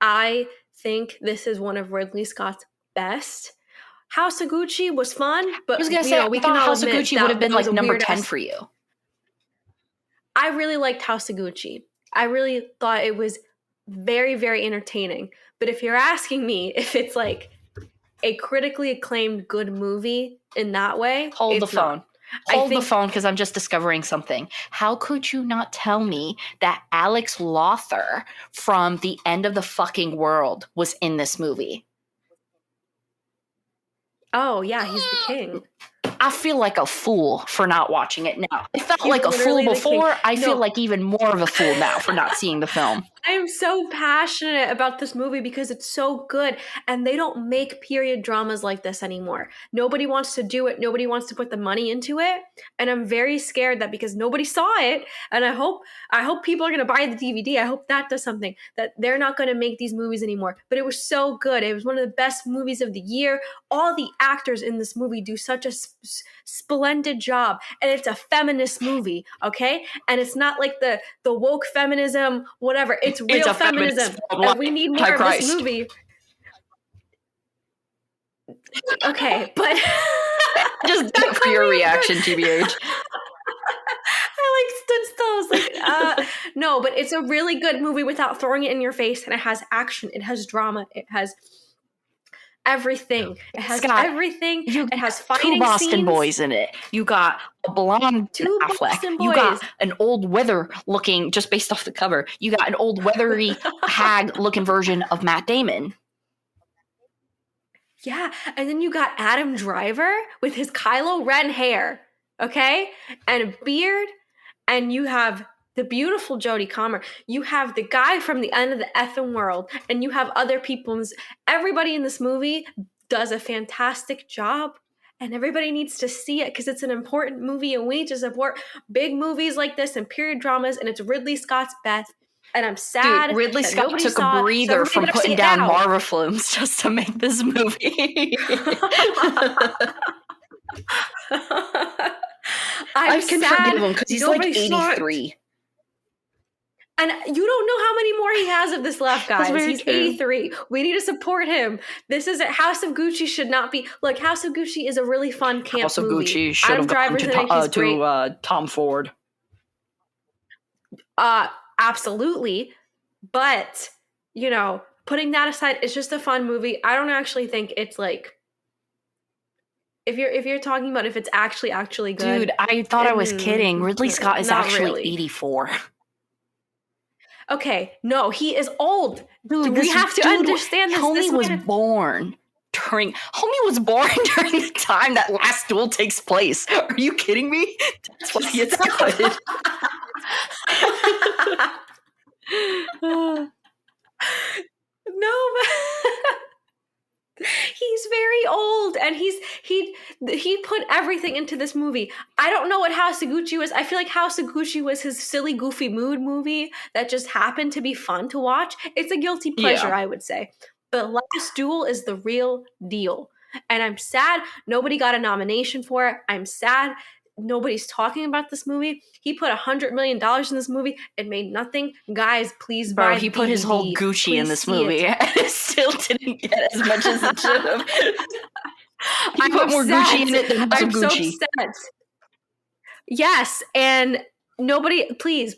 I think this is one of Ridley Scott's best. House of Gucci was fun, but I was going to say, we can House of Gucci would have been like number 10 for you. I really liked House of Gucci. I really thought it was very, very entertaining. But if you're asking me if it's like a critically acclaimed good movie in that way, hold the phone. Hold the phone, because I'm just discovering something. How could you not tell me that Alex Lothar from The End of the Fucking World was in this movie? Oh, yeah, he's the king. I feel like a fool for not watching it now. I felt like a fool before. I feel like even more of a fool now for not seeing the film. I am so passionate about this movie because it's so good, and they don't make period dramas like this anymore. Nobody wants to do it. Nobody wants to put the money into it, and I'm very scared that because nobody saw it, and I hope people are going to buy the DVD. I hope that does something, that they're not going to make these movies anymore. But it was so good. It was one of the best movies of the year. All the actors in this movie do such a splendid job, and it's a feminist movie, okay? And it's not like the woke feminism, whatever. It's real feminism, and we need more of this movie. Okay, but just for your reaction, TBH. I stood still. I was like, no, but it's a really good movie without throwing it in your face, and it has action, it has drama, it has everything. It has everything. It has fighting 2 Boston scenes. boys in it. You got a blonde 2 Affleck. Boston boys. You got an old weather looking, just based off the cover, you got an old weathery hag looking version of Matt Damon. Yeah, and then you got Adam Driver with his Kylo Ren hair, okay? And a beard, and you have the beautiful Jodie Comer. You have the guy from The End of the Effing World, and you have other people. Everybody in this movie does a fantastic job, and everybody needs to see it because it's an important movie, and we need to support big movies like this and period dramas, and it's Ridley Scott's best. And I'm sad. Dude, Ridley Scott took a breather from putting down Marvel films just to make this movie. I can forgive him because he's like 83. And you don't know how many more he has of this left, guys. He's 83. We need to support him. This is House of Gucci should not be... Look, House of Gucci is a really fun camp movie. House of Gucci should have gone to Tom Ford. absolutely. But, you know, putting that aside, it's just a fun movie. I don't actually think it's like, if you're talking about if it's actually good. Dude, I thought I was kidding. Ridley Scott is not actually really. 84. Okay, no, he is old. Dude, we have to understand this. Homie was born during the time that last duel takes place. Are you kidding me? That's why he gets gutted. No, he's very old, and he put everything into this movie. I don't know what House of Gucci was. I feel like House of Gucci was his silly, goofy mood movie that just happened to be fun to watch. It's a guilty pleasure, I would say. But Last Duel is the real deal. And I'm sad nobody got a nomination for it. I'm sad nobody's talking about this movie. He put $100 million in this movie. It made nothing. Guys, please buy he put his whole Gucci in this movie. And it still didn't get as much as it should have. I put more Gucci in it than I'm Gucci. so upset. Yes, and nobody, please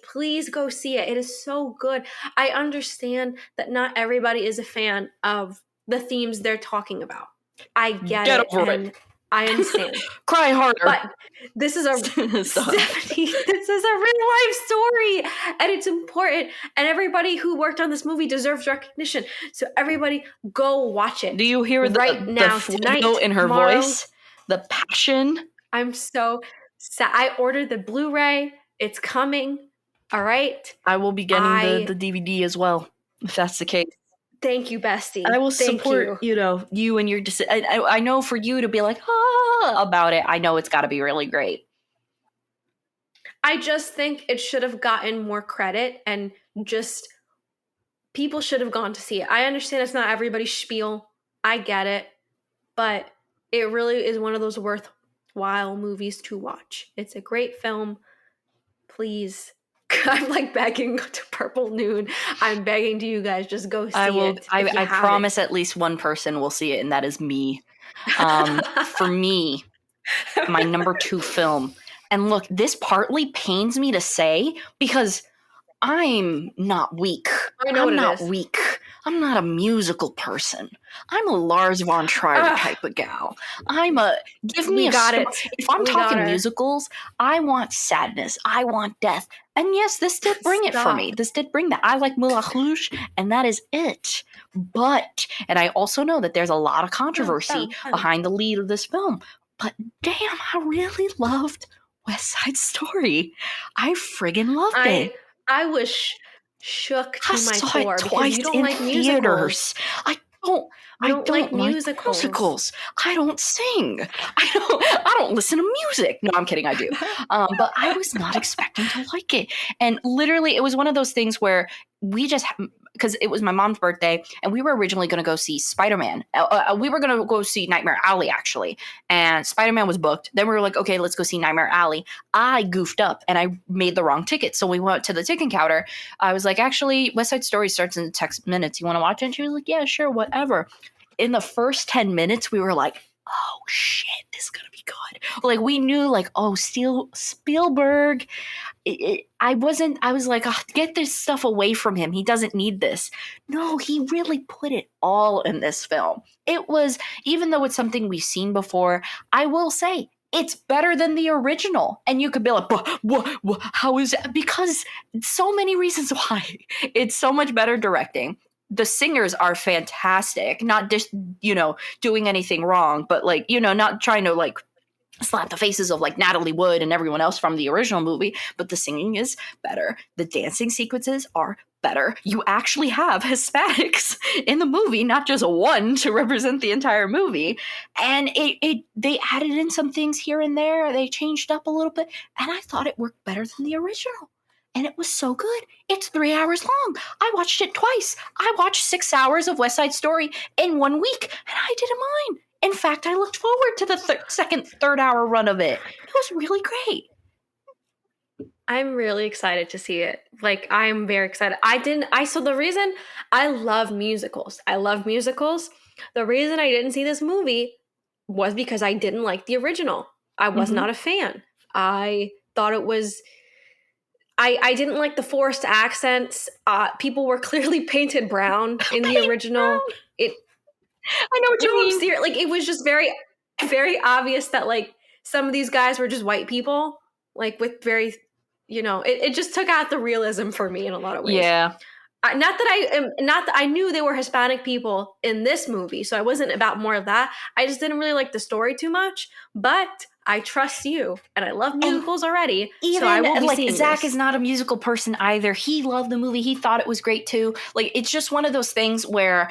go see it. It is so good. I understand that not everybody is a fan of the themes they're talking about. I get it. Over it. I understand. Cry harder. But this is a this is a real life story, and it's important. And everybody who worked on this movie deserves recognition. So everybody, go watch it. Do you hear the fuego in her voice? The passion. I'm so sad. I ordered the Blu-ray. It's coming. All right. I will be getting the DVD as well, if that's the case. Thank you, bestie. I will support, you and your decision. I know for you to be like, about it, I know it's got to be really great. I just think it should have gotten more credit, and just people should have gone to see it. I understand it's not everybody's spiel. I get it. But it really is one of those worthwhile movies to watch. It's a great film. Please. I'm like begging to Purple Noon. I'm begging to you guys, just go see it. I promise at least one person will see it, and that is me. For me, my number 2 film. And look, this partly pains me to say because I'm not weak. I'm not weak. I'm not a musical person. I'm a Lars von Trier type of gal. Give me a story. If I'm talking musicals, I want sadness. I want death. And yes, this did bring it for me. This did bring that. I like Moulin Rouge, and that is it. But, and I also know that there's a lot of controversy behind the lead of this film. But damn, I really loved West Side Story. I friggin' loved it. I was shook to my core because you don't like musicals. I don't like musicals. I don't sing. I don't listen to music. No, I'm kidding. I do. But I was not expecting to like it. And literally, it was one of those things where we just, because it was my mom's birthday, and we were originally going to go see Spider-Man. We were going to go see Nightmare Alley, actually. And Spider-Man was booked. Then we were like, okay, let's go see Nightmare Alley. I goofed up, and I made the wrong ticket. So we went to the ticket counter. I was like, actually, West Side Story starts in 10 minutes. You want to watch it? And she was like, yeah, sure, whatever. In the first 10 minutes, we were like, oh, shit, this is going to be good. Like, we knew, like, oh, Spielberg. I was like, oh, get this stuff away from him. He doesn't need this. No, he really put it all in this film. It was, even though it's something we've seen before, I will say, it's better than the original. And you could be like, how is it? Because so many reasons why. It's so much better directing. The singers are fantastic, not just, doing anything wrong, but like, not trying to like slap the faces of like Natalie Wood and everyone else from the original movie, but the singing is better. The dancing sequences are better. You actually have Hispanics in the movie, not just one to represent the entire movie. And they added in some things here and there. They changed up a little bit, and I thought it worked better than the original. And it was so good. It's 3 hours long. I watched it twice. I watched 6 hours of West Side Story in 1 week, and I didn't mind. In fact, I looked forward to the third hour run of it. It was really great. I'm really excited to see it. Like, I'm very excited. So the reason I love musicals, the reason I didn't see this movie was because I didn't like the original. I was not a fan. I thought it was, I didn't like the forced accents. People were clearly painted brown in the original. It I know what you no, I'm mean. serious. Like it was just very, very obvious that like some of these guys were just white people, like with very, it just took out the realism for me in a lot of ways. Yeah. Not that I knew they were Hispanic people in this movie, so I wasn't about more of that. I just didn't really like the story too much, but I trust you, and I love musicals already, so I will be like seeing Zach this. is not a musical person either. He loved the movie. He thought it was great too. Like it's just one of those things where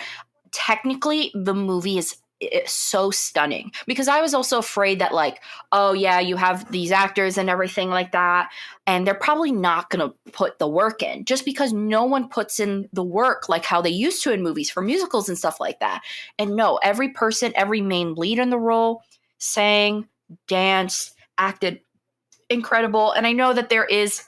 technically the movie is it's so stunning, because I was also afraid that like, oh yeah, you have these actors and everything like that, and they're probably not going to put the work in, just because no one puts in the work like how they used to in movies for musicals and stuff like that. And no, every person, every main lead in the role sang, danced, acted incredible. And I know that there is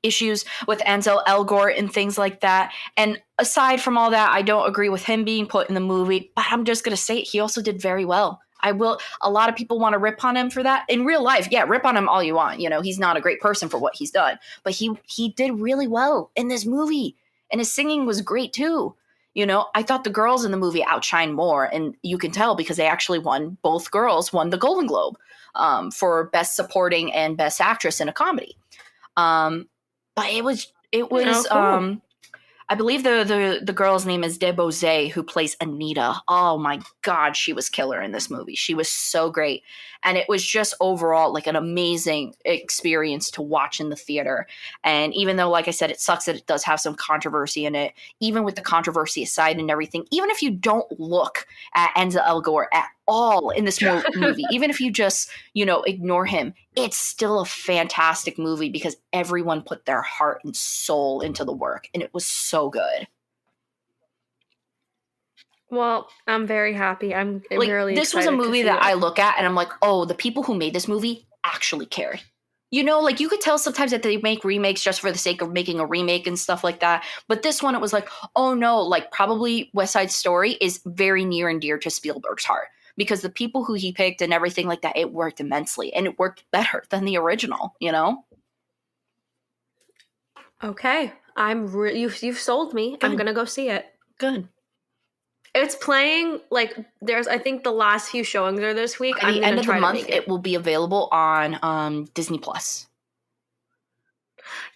issues with Ansel Elgort and things like that. And aside from all that, I don't agree with him being put in the movie, but I'm just going to say it, he also did very well. I will. A lot of people want to rip on him for that in real life. Yeah, rip on him all you want. He's not a great person for what he's done, but he did really well in this movie, and his singing was great too. I thought the girls in the movie outshined more, and you can tell because they actually won. Both girls won the Golden Globe for Best Supporting and Best Actress in a Comedy. But it was Cool. I believe the girl's name is Debose, who plays Anita. Oh my God, she was killer in this movie. She was so great. And it was just overall like an amazing experience to watch in the theater. And even though, like I said, it sucks that it does have some controversy in it, even with the controversy aside and everything, even if you don't look at Enza Elgort at all in this movie, even if you just, ignore him, it's still a fantastic movie because everyone put their heart and soul into the work, and it was so good. Well, I'm very happy. I'm Like, really this was a excited to movie see that it. I look at and I'm like, oh, the people who made this movie actually cared. Like you could tell sometimes that they make remakes just for the sake of making a remake and stuff like that. But this one, it was like, oh no, like probably West Side Story is very near and dear to Spielberg's heart, because the people who he picked and everything like that, it worked immensely, and it worked better than the original. Okay, you've sold me. Good. I'm gonna go see it. Good. It's playing like I think the last few showings are this week. By I'm the gonna end of the try to month, make it will be available on Disney Plus.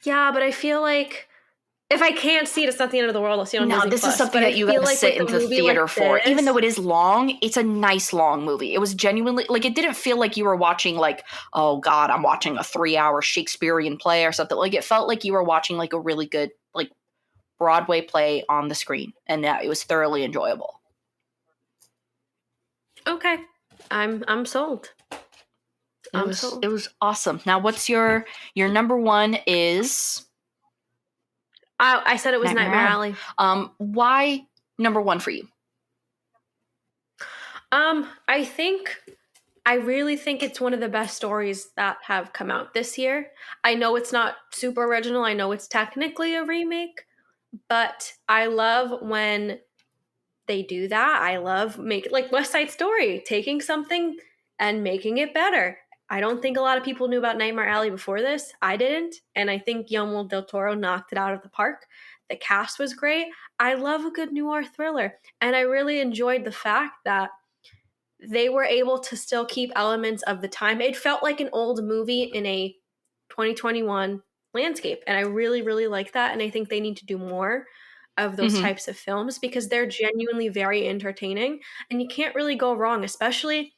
Yeah, but I feel like if I can't see it, it's not the end of the world. I'll see it on No, Disney this is Plus. something But I that you got feel to like sit with a into the movie like theater for. Even this, though it is long, it's a nice long movie. It was genuinely like, it didn't feel like you were watching like, oh God, I'm watching a 3-hour Shakespearean play or something. Like, it felt like you were watching like a really good like Broadway play on the screen, and that it was thoroughly enjoyable. okay, I'm sold. It was awesome. Now, what's your number one is? I said it was Nightmare Alley. Why number one for you? I really think it's one of the best stories that have come out this year. I know it's not super original. I know it's technically a remake, but I love when they do that. I love like West Side Story, taking something and making it better. I don't think a lot of people knew about Nightmare Alley before this. I didn't, and I think Guillermo del Toro knocked it out of the park. The cast was great. I love a good noir thriller, and I really enjoyed the fact that they were able to still keep elements of the time. It felt like an old movie in a 2021 landscape, and I really, really like that, and I think they need to do more of those types of films because they're genuinely very entertaining, and you can't really go wrong, especially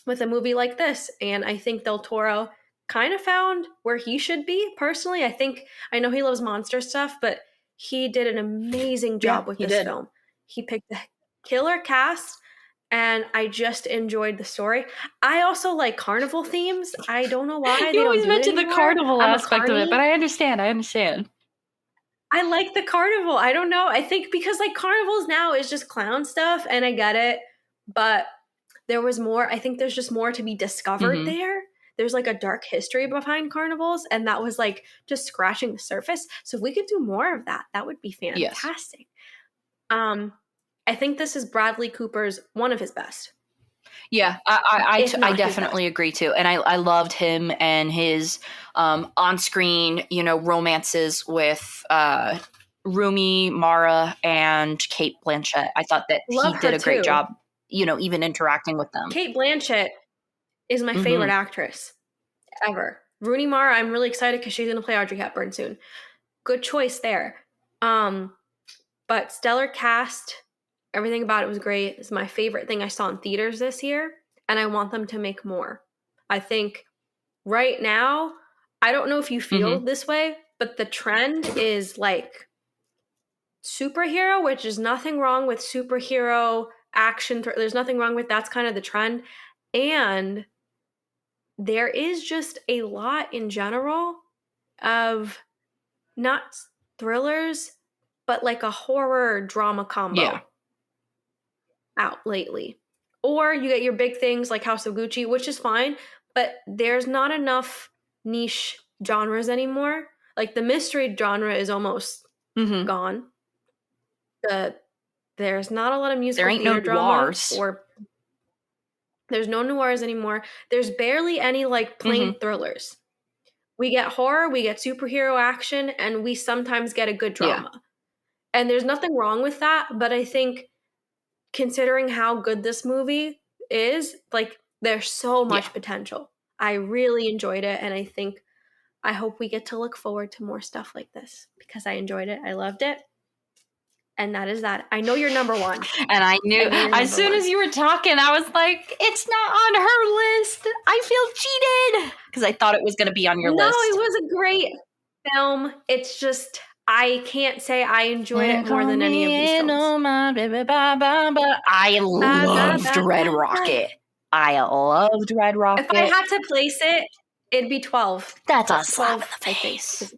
with a movie like this. And I think Del Toro kind of found where he should be personally. I know he loves monster stuff, but he did an amazing job with this film. He picked a killer cast, and I just enjoyed the story. I also like carnival themes. I don't know why You they always don't do it mention the anymore. carnival I'm a aspect of it, carny. but I understand. I like the carnival. I don't know. I think because like carnivals now is just clown stuff, and I get it, but there was more. I think there's just more to be discovered there. There's like a dark history behind carnivals, and that was like just scratching the surface. So if we could do more of that, that would be fantastic. Yes. I think this is Bradley Cooper's one of his best. Yeah, if I not his best. definitely agree too. And I loved him and his on-screen, romances with Rumi, Mara, and Kate Blanchett. I thought that Love he her did a great too. job, even interacting with them. Kate Blanchett is my favorite Hmm. actress ever. Rooney Mara, I'm really excited because she's going to play Audrey Hepburn soon. Good choice there. But stellar cast, everything about it was great. It's my favorite thing I saw in theaters this year, and I want them to make more. I think right now, I don't know if you feel Hmm. this way, but the trend is like superhero, which is nothing wrong with superhero action. There's nothing wrong with that's kind of the trend. And there is just a lot in general of not thrillers, but like a horror drama Yeah. combo out lately. Or you get your big things like House of Gucci, which is fine, but there's not enough niche genres anymore. Like the mystery genre is almost Hmm. gone. The There's not a lot of There musical ain't no theater drama, noirs. or there's no noirs anymore. There's barely any like Hmm. plain thrillers. We get horror, we get superhero action, and we sometimes get a good Yeah. drama. And there's nothing wrong with that, but I think considering how good this movie is, like there's so Yeah. much potential. I really enjoyed it, and I hope we get to look forward to more stuff like this because I enjoyed it. I loved it. And that is that. I know you're number one. And I I knew know you're as number soon one. as you were talking, I was like, it's not on her list. I feel cheated because I thought it was going to be on your No, it list. was a great film. It's just I can't say I enjoyed it more Call than any of these me in, films. oh my, I Ba, ba, loved ba, Red ba, ba. Rocket. I loved Red If I Rocket. had to place it, it'd be 12. That's a slap in 12, the I think. face.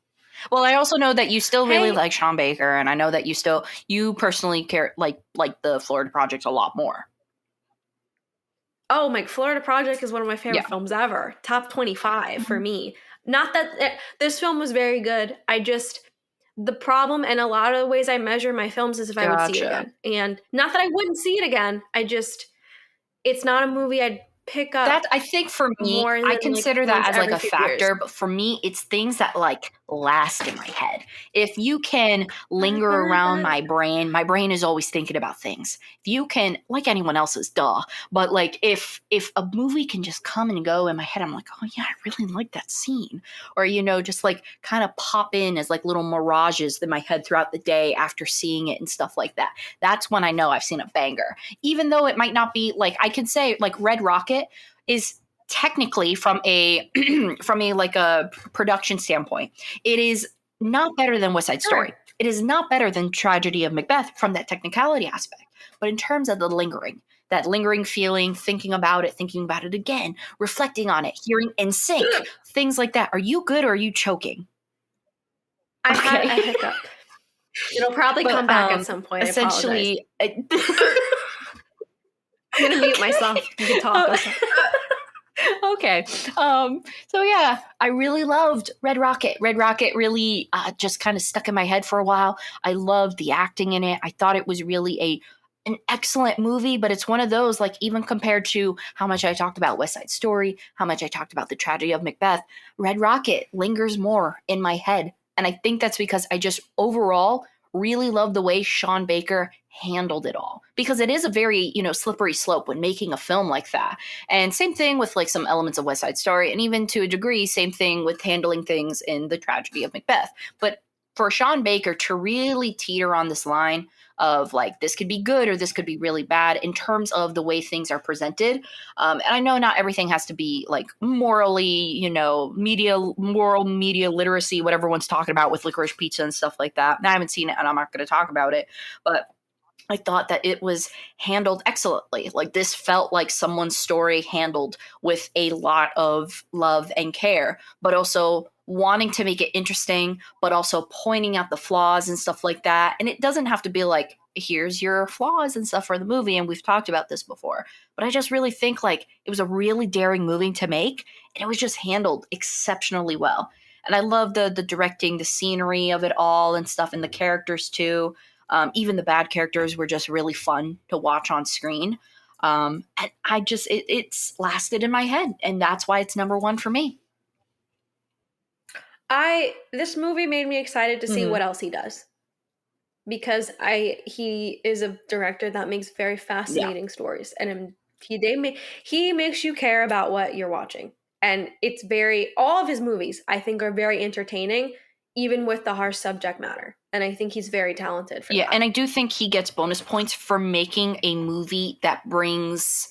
Well, I also know that you still really Hey, like Sean Baker, and I know that you personally care like the Florida Project a lot more. oh, my Florida Project is one of my Yeah. favorite films ever. Top 25 for Mhm. me. Not that this film was very good. The problem and a lot of the ways I measure my films is if I would see it Gotcha. again. And not that I wouldn't see it again. It's not a movie I'd pick up That I think for me, more I than like consider that once as like every a few years. factor, but for me, it's things that like last in my head. If you can Ba, linger ba, around ba. my brain is always thinking about things. If you can, like anyone else's, duh. But like if a movie can just come and go in my head, I'm like, oh yeah, I really like that scene, or just like kind of pop in as like little mirages in my head throughout the day after seeing it and stuff like that. That's when I know I've seen a banger, even though it might not be like I can say like Red Rocket is technically from a from a like a production standpoint, it is not better than West Side Story. Sure. It is not better than Tragedy of Macbeth from that technicality aspect. But in terms of the lingering, that lingering feeling, thinking about it again, reflecting on it, hearing in sync, things like that. Are you good or are you choking? I had Okay. a hiccup. It'll probably come But back at some point. I apologize. essentially, I'm going to mute myself. You can talk. Okay. So yeah, I really loved Red Rocket. Red Rocket really just kind of stuck in my head for a while. I loved the acting in it. I thought it was really an excellent movie, but it's one of those, like, even compared to how much I talked about West Side Story, how much I talked about the tragedy of Macbeth, Red Rocket lingers more in my head. And I think that's because I just overall really love the way Sean Baker handled it all, because it is a very, slippery slope when making a film like that. And same thing with like some elements of West Side Story, and even to a degree, same thing with handling things in the tragedy of Macbeth. But for Sean Baker to really teeter on this line of like, this could be good or this could be really bad in terms of the way things are presented. And I know not everything has to be like morally, moral media literacy, what everyone's talking about with Licorice Pizza and stuff like that. And I haven't seen it and I'm not going to talk about it, but I thought that it was handled excellently. Like, this felt like someone's story handled with a lot of love and care, but also wanting to make it interesting, but also pointing out the flaws and stuff like that. And it doesn't have to be like, here's your flaws and stuff for the movie. And we've talked about this before. But I just really think like it was a really daring movie to make, and it was just handled exceptionally well. And I love the directing, the scenery of it all and stuff, and the characters too. Even the bad characters were just really fun to watch on screen. And I just, it's lasted in my head. And that's why it's number one for me. This movie made me excited to see Mhm. what else he does. Because he is a director that makes very fascinating stories, and he makes you care about what you're watching. And it's all of his movies I think are very entertaining, even with the harsh subject matter. And I think he's very talented for Yeah, that. and I do think he gets bonus points for making a movie that brings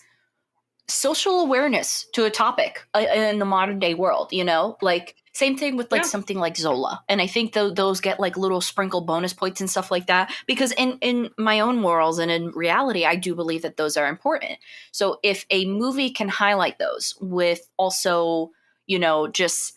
social awareness to a topic in the modern day world, you know? Like, same thing with like Yeah. something like Zola. And I think those get like little sprinkle bonus points and stuff like that, because in my own morals and in reality, I do believe that those are important. So if a movie can highlight those with also, you know, just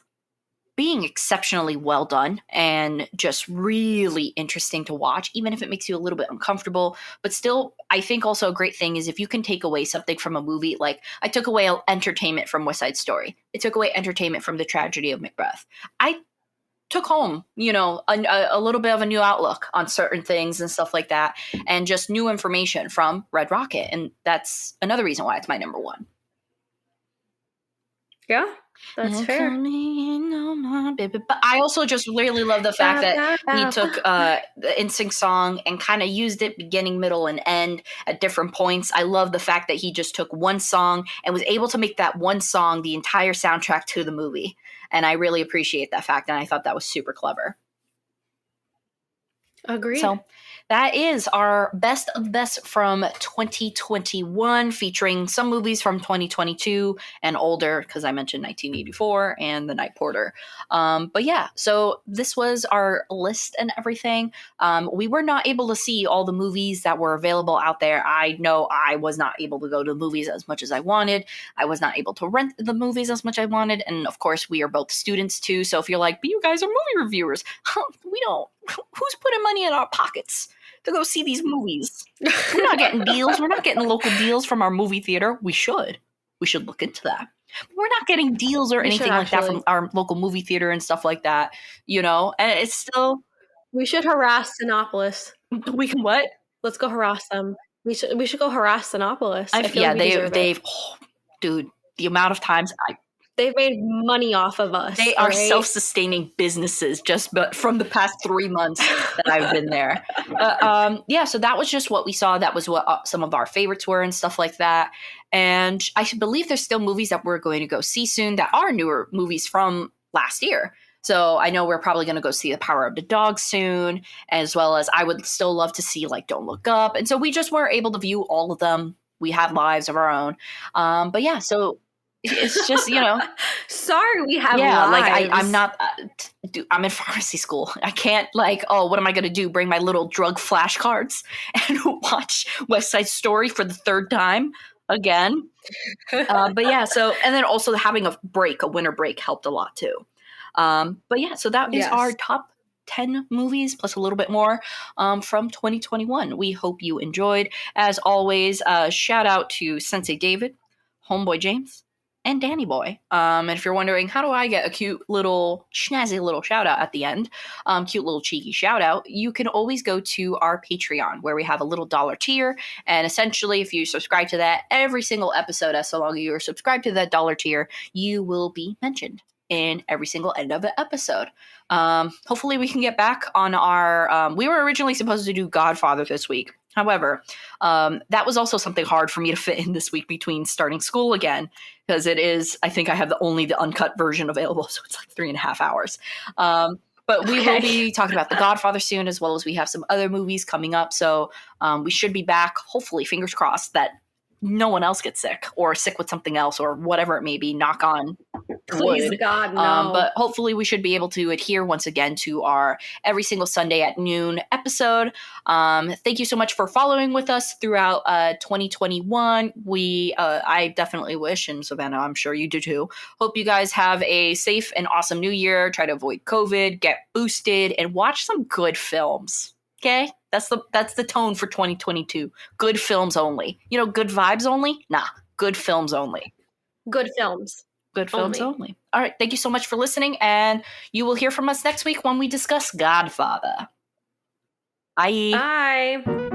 being exceptionally well done and just really interesting to watch, even if it makes you a little bit uncomfortable. But still, I think also a great thing is if you can take away something from a movie, like I took away entertainment from West Side Story, it took away entertainment from the tragedy of Macbeth. I took home, you know, a little bit of a new outlook on certain things and stuff like that, and just new information from Red Rocket. And that's another reason why it's my number one. Yeah, that's fair. But I also just really love the fact that he took the NSYNC song and kind of used it beginning, middle, and end at different points. I love the fact that he just took one song and was able to make that one song the entire soundtrack to the movie. And I really appreciate that fact, and I thought that was super clever. Agreed. So that is our best of best from 2021, featuring some movies from 2022 and older, because I mentioned 1984 and The Night Porter. But yeah, so this was our list and everything. We were not able to see all the movies that were available out there. I know I was not able to go to the movies as much as I wanted. I was not able to rent the movies as much as I wanted. And of course, we are both students too. So if you're like, but you guys are movie reviewers, we don't. Who's putting money in our pockets to go see these movies? We're not getting deals. We're not getting local deals from our movie theater. We should. We should look into that. We're not getting deals or We should anything like that from actually. our local movie theater and stuff like that, you know? And it's still, We should harass Sinopolis. we can what? Let's go harass them. We should go harass Sinopolis. I feel Yeah, like we deserve it. Dude, the amount of times They've made money off of us. they are self-sustaining businesses just but from the past 3 months that I've been there. Yeah, so that was just what we saw. That was what some of our favorites were and stuff like that. And I believe there's still movies that we're going to go see soon that are newer movies from last year. So I know we're probably going to go see The Power of the Dog soon, as well as I would still love to see like Don't Look Up. And so we just weren't able to view all of them. We have lives of our own. But yeah, so it's just, you know, sorry, we have yeah, lives. like I'm not I'm in pharmacy school. I can't like, oh, what am I going to do, bring my little drug flashcards and watch West Side Story for the third time again? But yeah, so, and then also having a winter break helped a lot too. But yeah, so that is our top 10 movies plus a little bit more from 2021. We hope you enjoyed. As always, shout out to Sensei David, Homeboy James, and Danny Boy. And if you're wondering, how do I get a cute little snazzy little shout out at the end, cute little cheeky shout out, you can always go to our Patreon where we have a little dollar tier. And essentially, if you subscribe to that, every single episode, as so long as you are subscribed to that dollar tier, you will be mentioned in every single end of the episode. Hopefully we can get back on our, we were originally supposed to do Godfather this week. However, that was also something hard for me to fit in this week between starting school again, because it is, I think I have only the uncut version available, so it's like 3.5 hours. But we will be talking about The Godfather soon, as well as we have some other movies coming up. So we should be back, hopefully, fingers crossed, that no one else gets sick or sick with something else or whatever it may be, knock on Please, wood. God, no. But hopefully we should be able to adhere once again to our every single Sunday at noon episode. Thank you so much for following with us throughout 2021. I definitely wish, and Savanna, I'm sure you do too, hope you guys have a safe and awesome new year. Try to avoid COVID, get boosted, and watch some good films. Okay? That's the tone for 2022. Good films only. You know, good vibes only? Nah, good films only. Good films. Good films only. All right. Thank you so much for listening. And you will hear from us next week when we discuss Godfather. Bye. Bye.